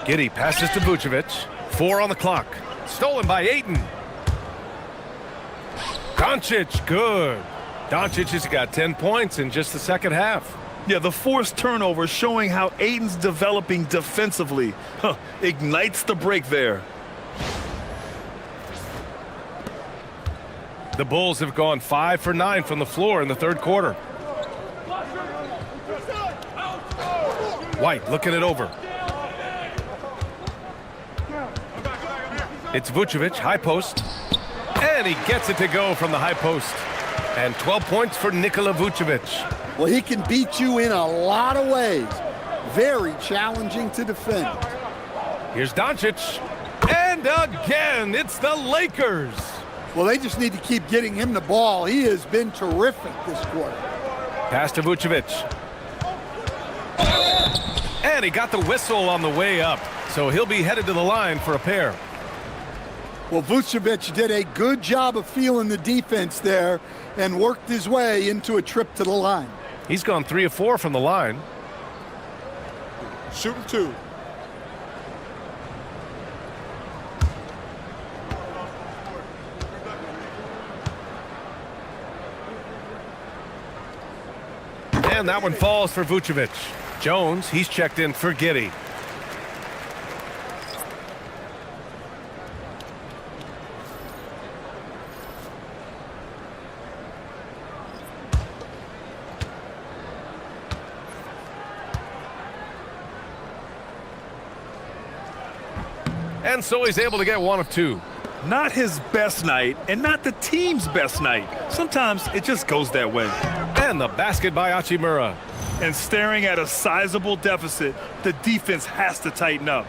Giddey passes to Vucevic. 4 on the clock. Stolen by Ayton. Doncic, good. Doncic has got 10 points in just the second half. Yeah, the forced turnover showing how Ayton's developing defensively. Ignites the break there. The Bulls have gone 5 for 9 from the floor in the third quarter. White looking it over. It's Vucevic, high post. And he gets it to go from the high post. And 12 points for Nikola Vucevic. Well, he can beat you in a lot of ways. Very challenging to defend. Here's Doncic. And again, it's the Lakers. Well, they just need to keep getting him the ball. He has been terrific this quarter. Pass to Vucevic. And he got the whistle on the way up. So he'll be headed to the line for a pair. Well, Vucevic did a good job of feeling the defense there and worked his way into a trip to the line. He's gone 3 of 4 from the line. Shooting 2. And that one falls for Vucevic. Jones, he's checked in for Giddey. And so he's able to get 1 of 2. Not his best night and not the team's best night. Sometimes it just goes that way. And the basket by Hachimura. And staring at a sizable deficit, the defense has to tighten up.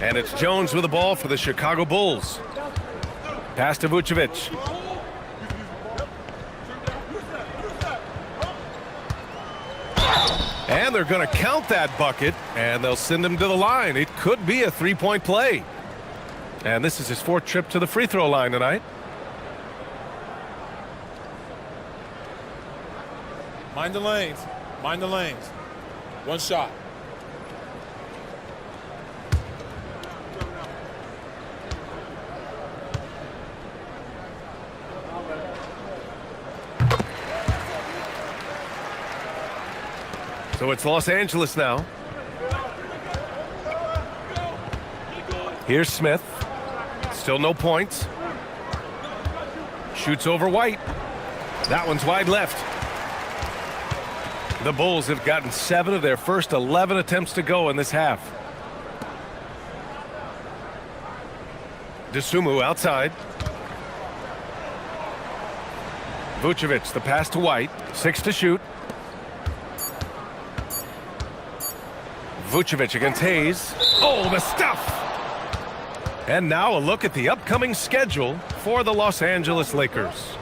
And it's Jones with the ball for the Chicago Bulls. Pass to Vucevic. And they're going to count that bucket, and they'll send him to the line. It could be a 3-point play. And this is his 4th trip to the free throw line tonight. Mind the lanes. Mind the lanes. 1 shot. So it's Los Angeles now. Here's Smith. Still no points. Shoots over White. That one's wide left. The Bulls have gotten 7 of their first 11 attempts to go in this half. Dosunmu outside. Vucevic, the pass to White. 6 to shoot. Vucevic against Hayes. Oh, the stuff! And now a look at the upcoming schedule for the Los Angeles Lakers.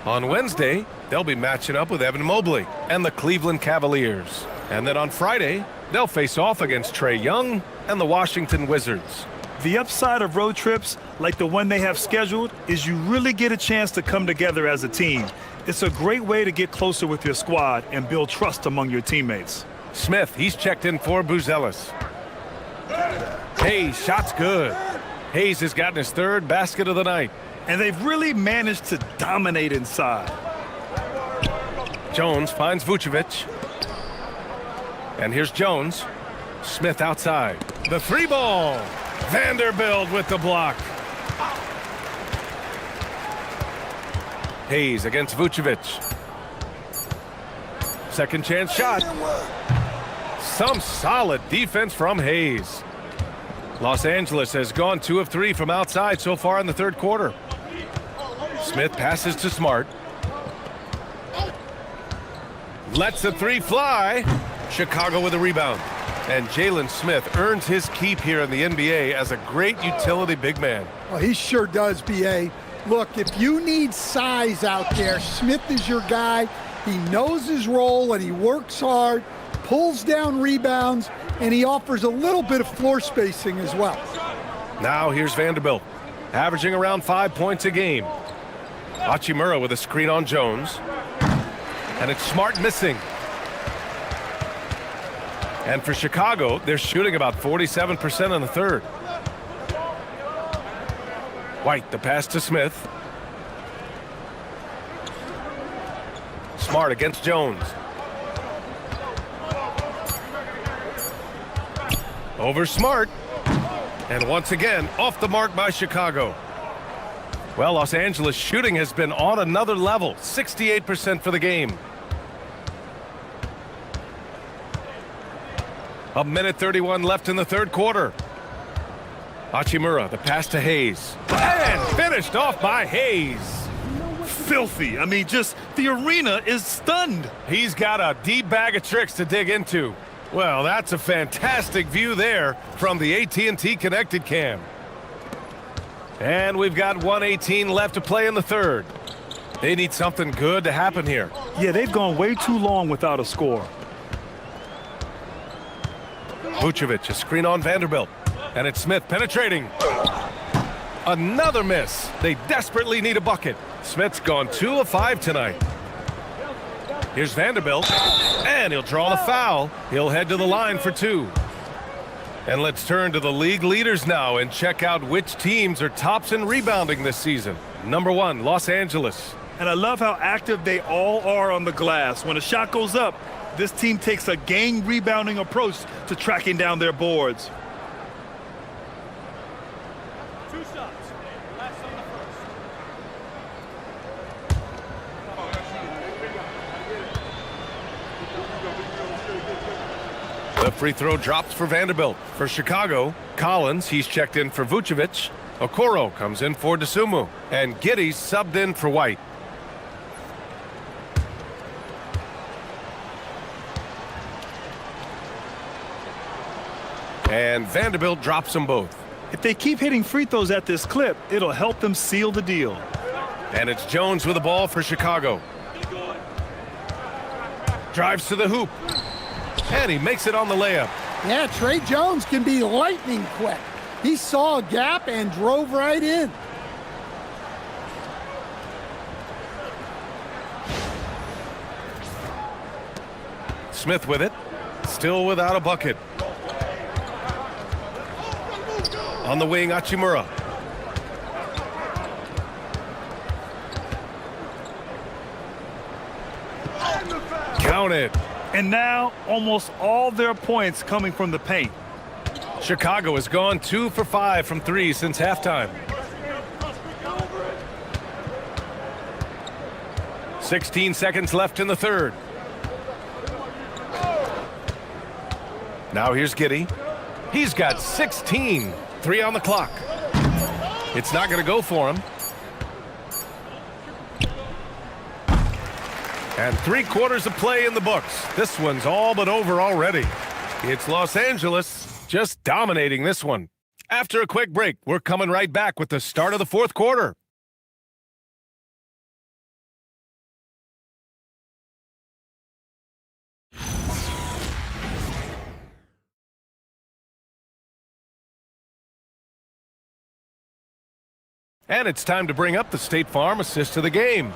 On Wednesday, they'll be matching up with Evan Mobley and the Cleveland Cavaliers. And then on Friday, they'll face off against Trae Young and the Washington Wizards. The upside of road trips, like the one they have scheduled, is you really get a chance to come together as a team. It's a great way to get closer with your squad and build trust among your teammates. Smith, he's checked in for Buzelis. Hayes, shot's good. Hayes has gotten his 3rd basket of the night. And they've really managed to dominate inside. Jones finds Vucevic. And here's Jones. Smith outside. The three ball. Vanderbilt with the block. Hayes against Vucevic. Second chance shot. Some solid defense from Hayes. Los Angeles has gone 2 of 3 from outside so far in the third quarter. Smith passes to Smart. Lets the three fly. Chicago with a rebound. And Jalen Smith earns his keep here in the NBA as a great utility big man. Well, he sure does, B.A. Look, if you need size out there, Smith is your guy. He knows his role and he works hard, pulls down rebounds, and he offers a little bit of floor spacing as well. Now here's Vanderbilt, averaging around 5 points a game. Hachimura with a screen on Jones. And it's Smart missing. And for Chicago, they're shooting about 47% in the third. White, the pass to Smith. Smart against Jones. Over Smart. And once again, off the mark by Chicago. Well, Los Angeles shooting has been on another level. 68% for the game. A minute 31 left in the third quarter. Hachimura, the pass to Hayes. And finished off by Hayes. Filthy. I mean, just the arena is stunned. He's got a deep bag of tricks to dig into. Well, that's a fantastic view there from the AT&T Connected Cam. And we've got 1:18 left to play in the third. They need something good to happen here. Yeah, they've gone way too long without a score. Vucevic, a screen on Vanderbilt. And it's Smith penetrating. Another miss. They desperately need a bucket. Smith's gone 2 of 5 tonight. Here's Vanderbilt. And he'll draw the foul. He'll head to the line for 2. And let's turn to the league leaders now and check out which teams are tops in rebounding this season. Number 1, Los Angeles. And I love how active they all are on the glass. When a shot goes up, this team takes a game rebounding approach to tracking down their boards. 2 shots. Last on the first. The free throw drops for Vanderbilt. For Chicago, Collins, he's checked in for Vucevic. Okoro comes in for Dosunmu. And Giddey's subbed in for White. And Vanderbilt drops them both. If they keep hitting free throws at this clip, it'll help them seal the deal. And it's Jones with the ball for Chicago. Drives to the hoop. And he makes it on the layup. Yeah, Trey Jones can be lightning quick. He saw a gap and drove right in. Smith with it. Still without a bucket. On the wing, Hachimura. Count it. And now, almost all their points coming from the paint. Chicago has gone 2 for 5 from 3 since halftime. 16 seconds left in the third. Now here's Giddey. He's got 16. 3 on the clock. It's not going to go for him. And 3/4 of play in the books. This one's all but over already. It's Los Angeles just dominating this one. After a quick break, we're coming right back with the start of the fourth quarter. And it's time to bring up the State Farm assist of the game.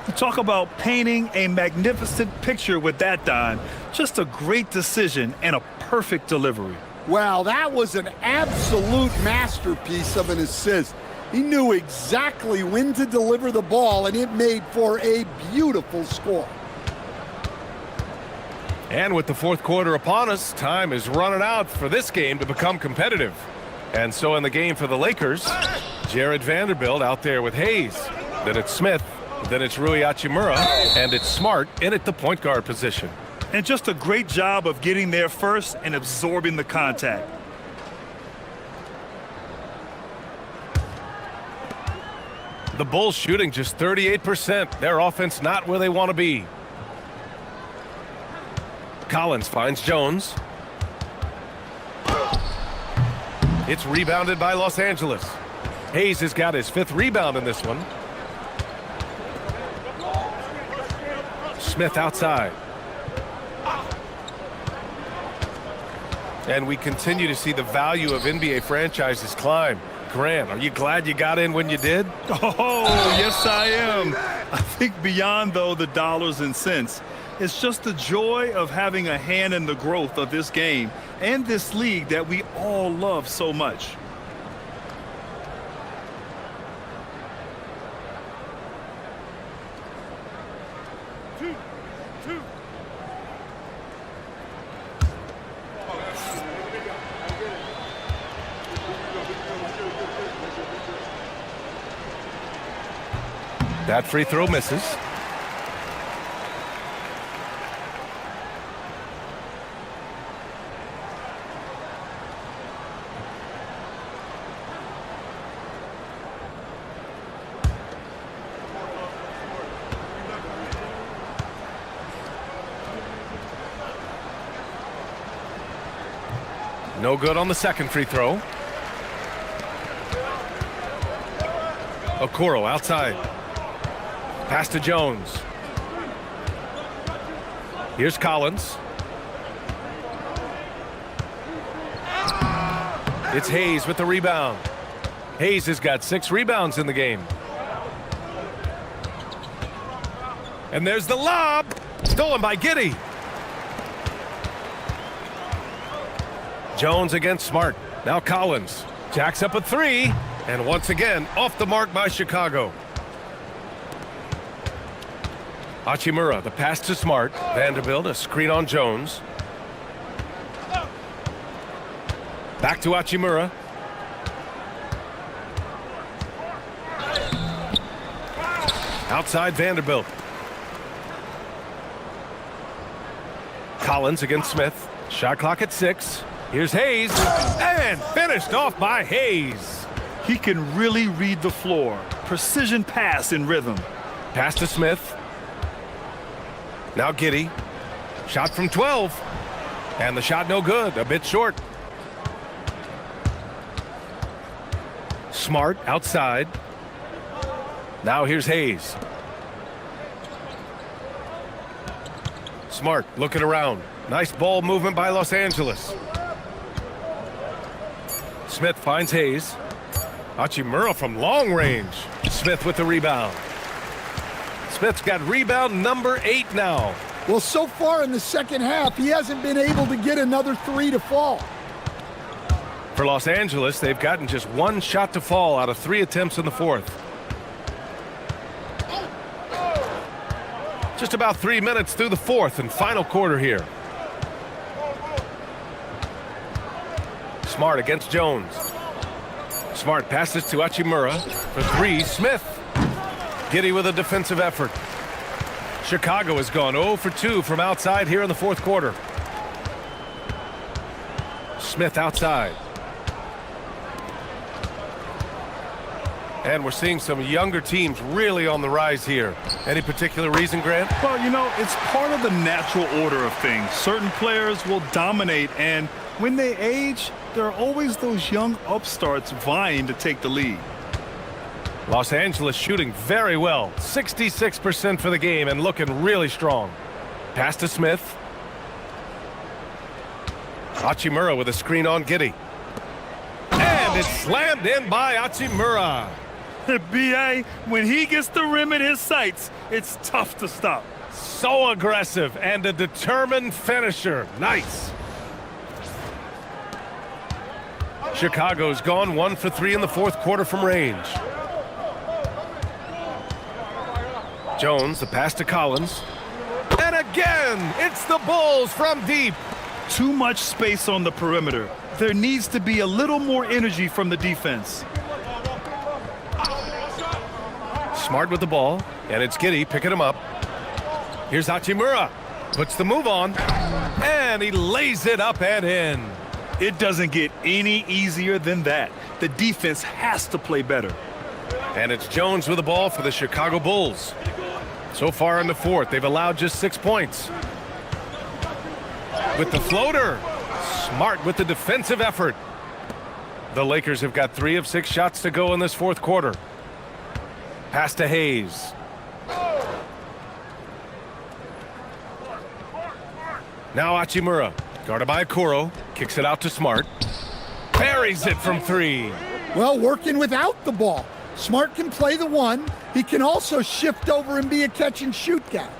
You talk about painting a magnificent picture with that dime. Just a great decision and a perfect delivery. Well, that was an absolute masterpiece of an assist. He knew exactly when to deliver the ball, and it made for a beautiful score. And with the fourth quarter upon us, time is running out for this game to become competitive. And so in the game for the Lakers, Jared Vanderbilt out there with Hayes. Then it's Smith. Then it's Rui Hachimura. And it's Smart in at the point guard position. And just a great job of getting there first and absorbing the contact. The Bulls shooting just 38%. Their offense not where they want to be. Collins finds Jones. It's rebounded by Los Angeles. Hayes has got his 5th rebound in this one. Smith outside. And we continue to see the value of NBA franchises climb. Grant, are you glad you got in when you did? Oh, yes, I am. I think beyond, though, the dollars and cents, it's just the joy of having a hand in the growth of this game and this league that we all love so much. That free throw misses. No good on the second free throw. Okoro outside. Pass to Jones. Here's Collins. It's Hayes with the rebound. Hayes has got 6 rebounds in the game. And there's the lob. Stolen by Giddey. Jones against Smart. Now Collins. Jacks up a 3. And once again, off the mark by Chicago. Hachimura, the pass to Smart. Vanderbilt, a screen on Jones. Back to Hachimura. Outside Vanderbilt. Collins against Smith. Shot clock at 6. Here's Hayes. And finished off by Hayes. He can really read the floor. Precision pass in rhythm. Pass to Smith. Now Giddey. Shot from 12. And the shot no good. A bit short. Smart outside. Now here's Hayes. Smart looking around. Nice ball movement by Los Angeles. Smith finds Hayes. Hachimura from long range. Smith with the rebound. Smith's got rebound number 8 now. Well, so far in the second half, he hasn't been able to get another 3 to fall. For Los Angeles, they've gotten just 1 shot to fall out of 3 attempts in the fourth. Just about 3 minutes through the fourth and final quarter here. Smart against Jones. Smart passes to Hachimura for 3. Smith. Giddey with a defensive effort. Chicago has gone 0 for 2 from outside here in the fourth quarter. Smith outside. And we're seeing some younger teams really on the rise here. Any particular reason, Grant? Well, you know, it's part of the natural order of things. Certain players will dominate, and when they age, there are always those young upstarts vying to take the lead. Los Angeles shooting very well. 66% for the game and looking really strong. Pass to Smith. Hachimura with a screen on Giddey. And it's slammed in by Hachimura. B.A., when he gets the rim in his sights, it's tough to stop. So aggressive and a determined finisher. Nice. Chicago's gone 1 for 3 in the fourth quarter from range. Jones, the pass to Collins. And again, again. It's the Bulls from deep. Too much space on the perimeter. There needs to be a little more energy from the defense. Smart with the ball, and it's Giddey picking him up. Here's Hachimura. Puts the move on, and he lays it up and in. It doesn't get any easier than that. The defense has to play better. And it's Jones with the ball for the Chicago Bulls. So far in the fourth, they've allowed just 6 points. With the floater. Smart with the defensive effort. The Lakers have got 3 of 6 shots to go in this fourth quarter. Pass to Hayes. Now Hachimura. Guarded by Okoro. Kicks it out to Smart. Buries it from 3. Well, working without the ball. Smart can play the 1. He can also shift over and be a catch-and-shoot guy.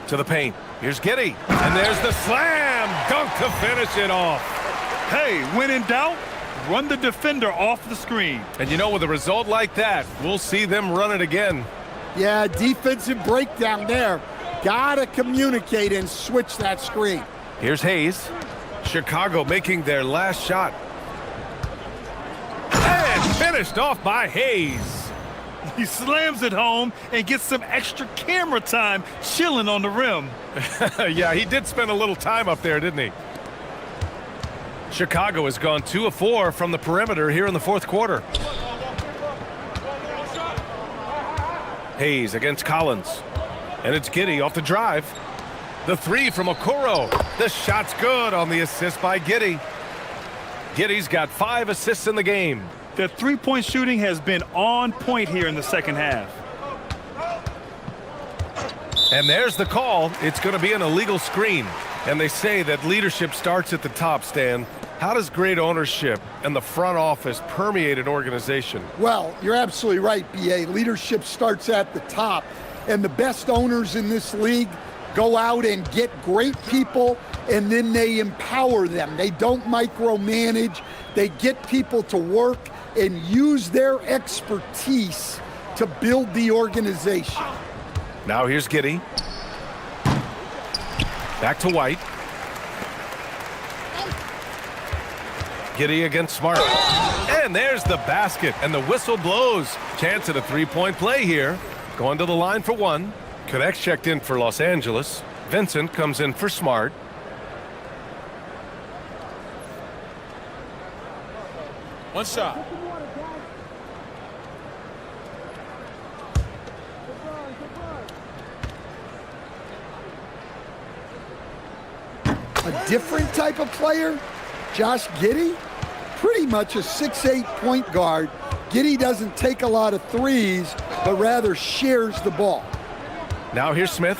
To the paint. Here's Giddey. And there's the slam dunk to finish it off. Hey, when in doubt, run the defender off the screen. And you know, with a result like that, we'll see them run it again. Yeah, defensive breakdown there. Gotta communicate and switch that screen. Here's Hayes. Chicago making their last shot. And finished off by Hayes. He slams it home and gets some extra camera time chilling on the rim. Yeah, he did spend a little time up there, didn't he? Chicago has gone 2 of 4 from the perimeter here in the fourth quarter. Hayes against Collins. And it's Giddey off the drive. The 3 from Okoro. The shot's good on the assist by Giddey. Giddey's got 5 assists in the game. Their three-point shooting has been on point here in the second half. And there's the call. It's going to be an illegal screen. And they say that leadership starts at the top, Stan. How does great ownership and the front office permeate an organization? Well, you're absolutely right, B.A. Leadership starts at the top. And the best owners in this league go out and get great people, and then they empower them. They don't micromanage. They get people to work and use their expertise to build the organization. Now here's Giddey. Back to White. Giddey against Smart. And there's the basket, and the whistle blows. Chance at a three-point play here. Going to the line for 1. Connects checked in for Los Angeles. Vincent comes in for Smart. One shot. A different type of player, Josh Giddey, pretty much a 6'8" point guard. Giddey doesn't take a lot of threes, but rather shares the ball. Now here's Smith.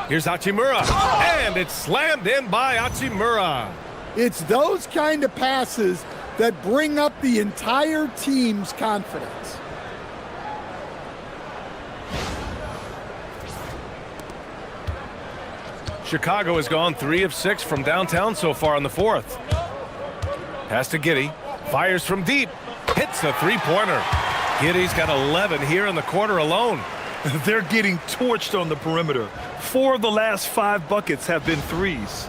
Here's Hachimura. And it's slammed in by Hachimura. It's those kind of passes that bring up the entire team's confidence. Chicago has gone 3 of 6 from downtown so far in the fourth. Pass to Giddey. Fires from deep. Hits a three-pointer. Giddey's got 11 here in the quarter alone. They're getting torched on the perimeter. 4 of the last 5 buckets have been threes.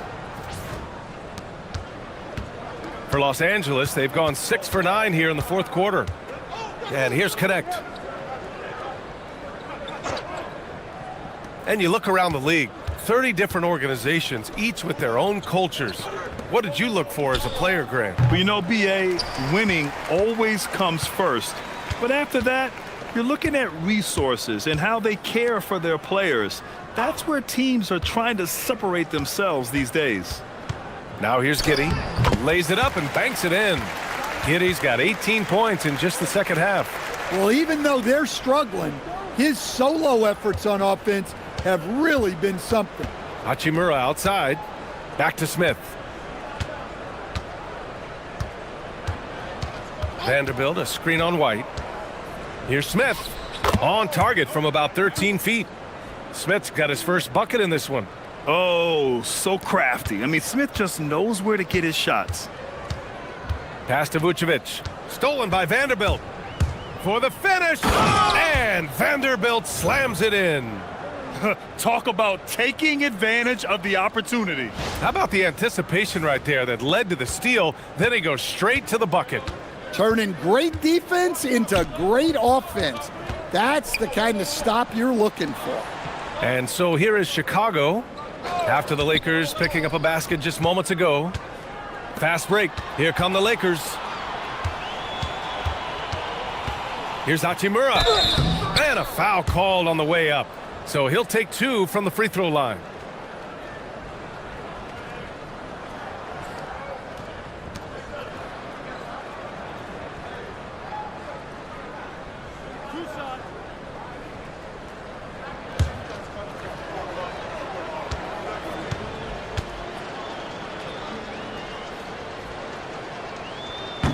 For Los Angeles, they've gone 6 for 9 here in the fourth quarter. And here's Connect. And you look around the league, 30 different organizations, each with their own cultures. What did you look for as a player, Grant? Well, you know, B.A., winning always comes first. But after that, you're looking at resources and how they care for their players. That's where teams are trying to separate themselves these days. Now here's Giddey. Lays it up and banks it in. Giddey's got 18 points in just the second half. Well, even though they're struggling, his solo efforts on offense have really been something. Hachimura outside. Back to Smith. Vanderbilt, a screen on White. Here's Smith. On target from about 13 feet. Smith's got his first bucket in this one. Oh, so crafty. I mean, Smith just knows where to get his shots. Pass to Vucevic. Stolen by Vanderbilt. for the finish. And Vanderbilt slams it in. Talk about taking advantage of the opportunity. How about the anticipation right there that led to the steal? Then he goes straight to the bucket. Turning great defense into great offense. That's the kind of stop you're looking for. And so here is Chicago after the Lakers picking up a basket just moments ago. Fast break. Here come the Lakers. Here's Hachimura. And a foul called on the way up. So he'll take 2 from the free throw line.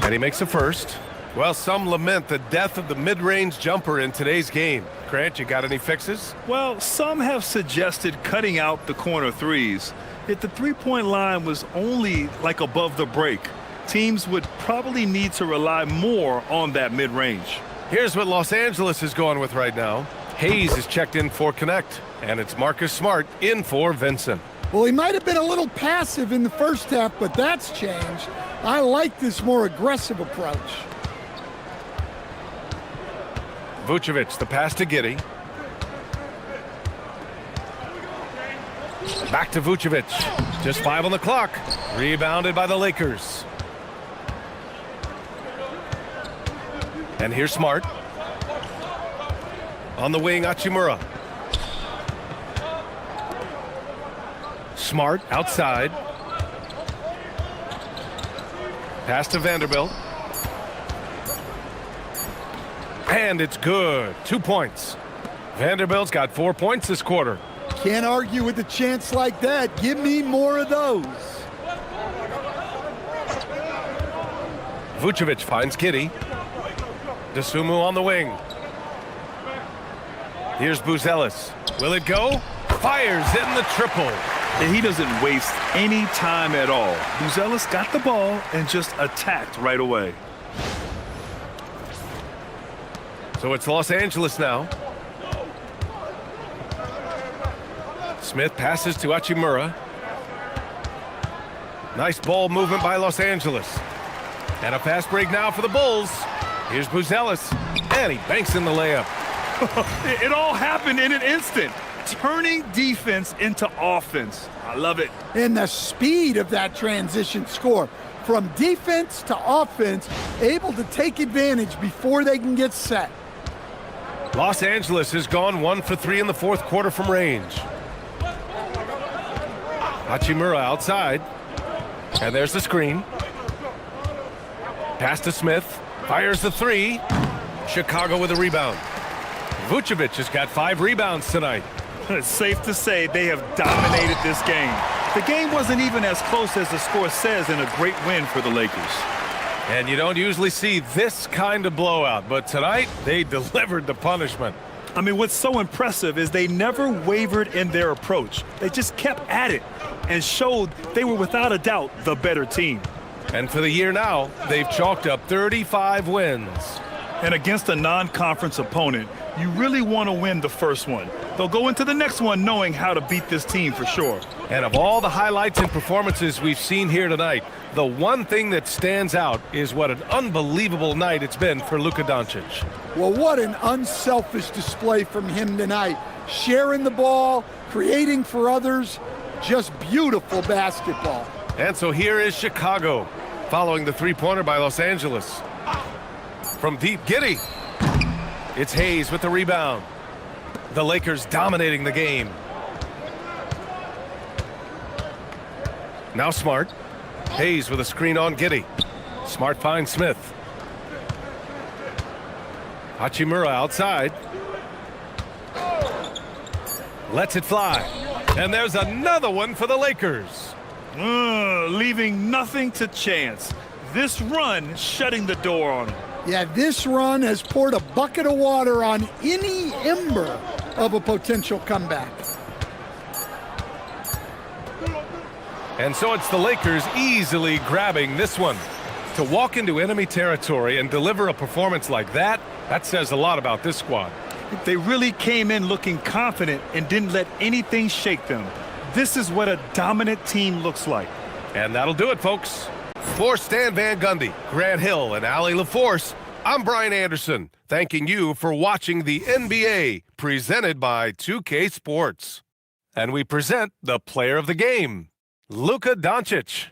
And he makes a first. Well, some lament the death of the mid-range jumper in today's game. Grant, you got any fixes? Well, some have suggested cutting out the corner threes. If the three-point line was only like above the break, teams would probably need to rely more on that mid-range. Here's what Los Angeles is going with right now. Hayes is checked in for Connect, and it's Marcus Smart in for Vincent. Well, he might have been a little passive in the first half, but that's changed. I like this more aggressive approach. Vucevic, the pass to Giddey. Back to Vucevic. Just 5 on the clock. Rebounded by the Lakers. And here's Smart. On the wing, Hachimura. Smart outside. Pass to Vanderbilt. And it's good. 2 points. Vanderbilt's got 4 points this quarter. Can't argue with a chance like that. Give me more of those. Vucevic finds Giddey. Dosunmu on the wing. Here's Buzelis. Will it go? Fires in the triple. And he doesn't waste any time at all. Buzelis got the ball and just attacked right away. So it's Los Angeles now. Smith passes to Hachimura. Nice ball movement by Los Angeles. And a fast break now for the Bulls. Here's Buzelis. And he banks in the layup. It all happened in an instant. Turning defense into offense. I love it. And the speed of that transition score. From defense to offense, able to take advantage before they can get set. Los Angeles has gone 1 for 3 in the fourth quarter from range. Hachimura outside. And there's the screen. Pass to Smith. Fires the 3. Chicago with a rebound. Vucevic has got 5 rebounds tonight. It's safe to say they have dominated this game. The game wasn't even as close as the score says in a great win for the Lakers. And you don't usually see this kind of blowout, but tonight they delivered the punishment. I mean, what's so impressive is they never wavered in their approach. They just kept at it and showed they were without a doubt the better team. And for the year now, they've chalked up 35 wins. And against a non-conference opponent, you really want to win the first one. They'll go into the next one knowing how to beat this team for sure. And of all the highlights and performances we've seen here tonight, the one thing that stands out is what an unbelievable night it's been for Luka Doncic. Well, what an unselfish display from him tonight. Sharing the ball, creating for others, just beautiful basketball. And so here is Chicago, following the three-pointer by Los Angeles. From deep, Giddey. It's Hayes with the rebound. The Lakers dominating the game. Now Smart. Hayes with a screen on Giddey. Smart finds Smith. Hachimura outside. Lets it fly. And there's another one for the Lakers. Leaving nothing to chance. This run shutting the door on them. Yeah, this run has poured a bucket of water on any ember of a potential comeback. And so it's the Lakers easily grabbing this one. To walk into enemy territory and deliver a performance like that, That says a lot about this squad. They really came in looking confident and didn't let anything shake them. This is what a dominant team looks like. And that'll do it, folks. For Stan Van Gundy, Grant Hill, and Allie LaForce, I'm Brian Anderson, thanking you for watching the NBA, presented by 2K Sports. And we present the player of the game, Luka Doncic.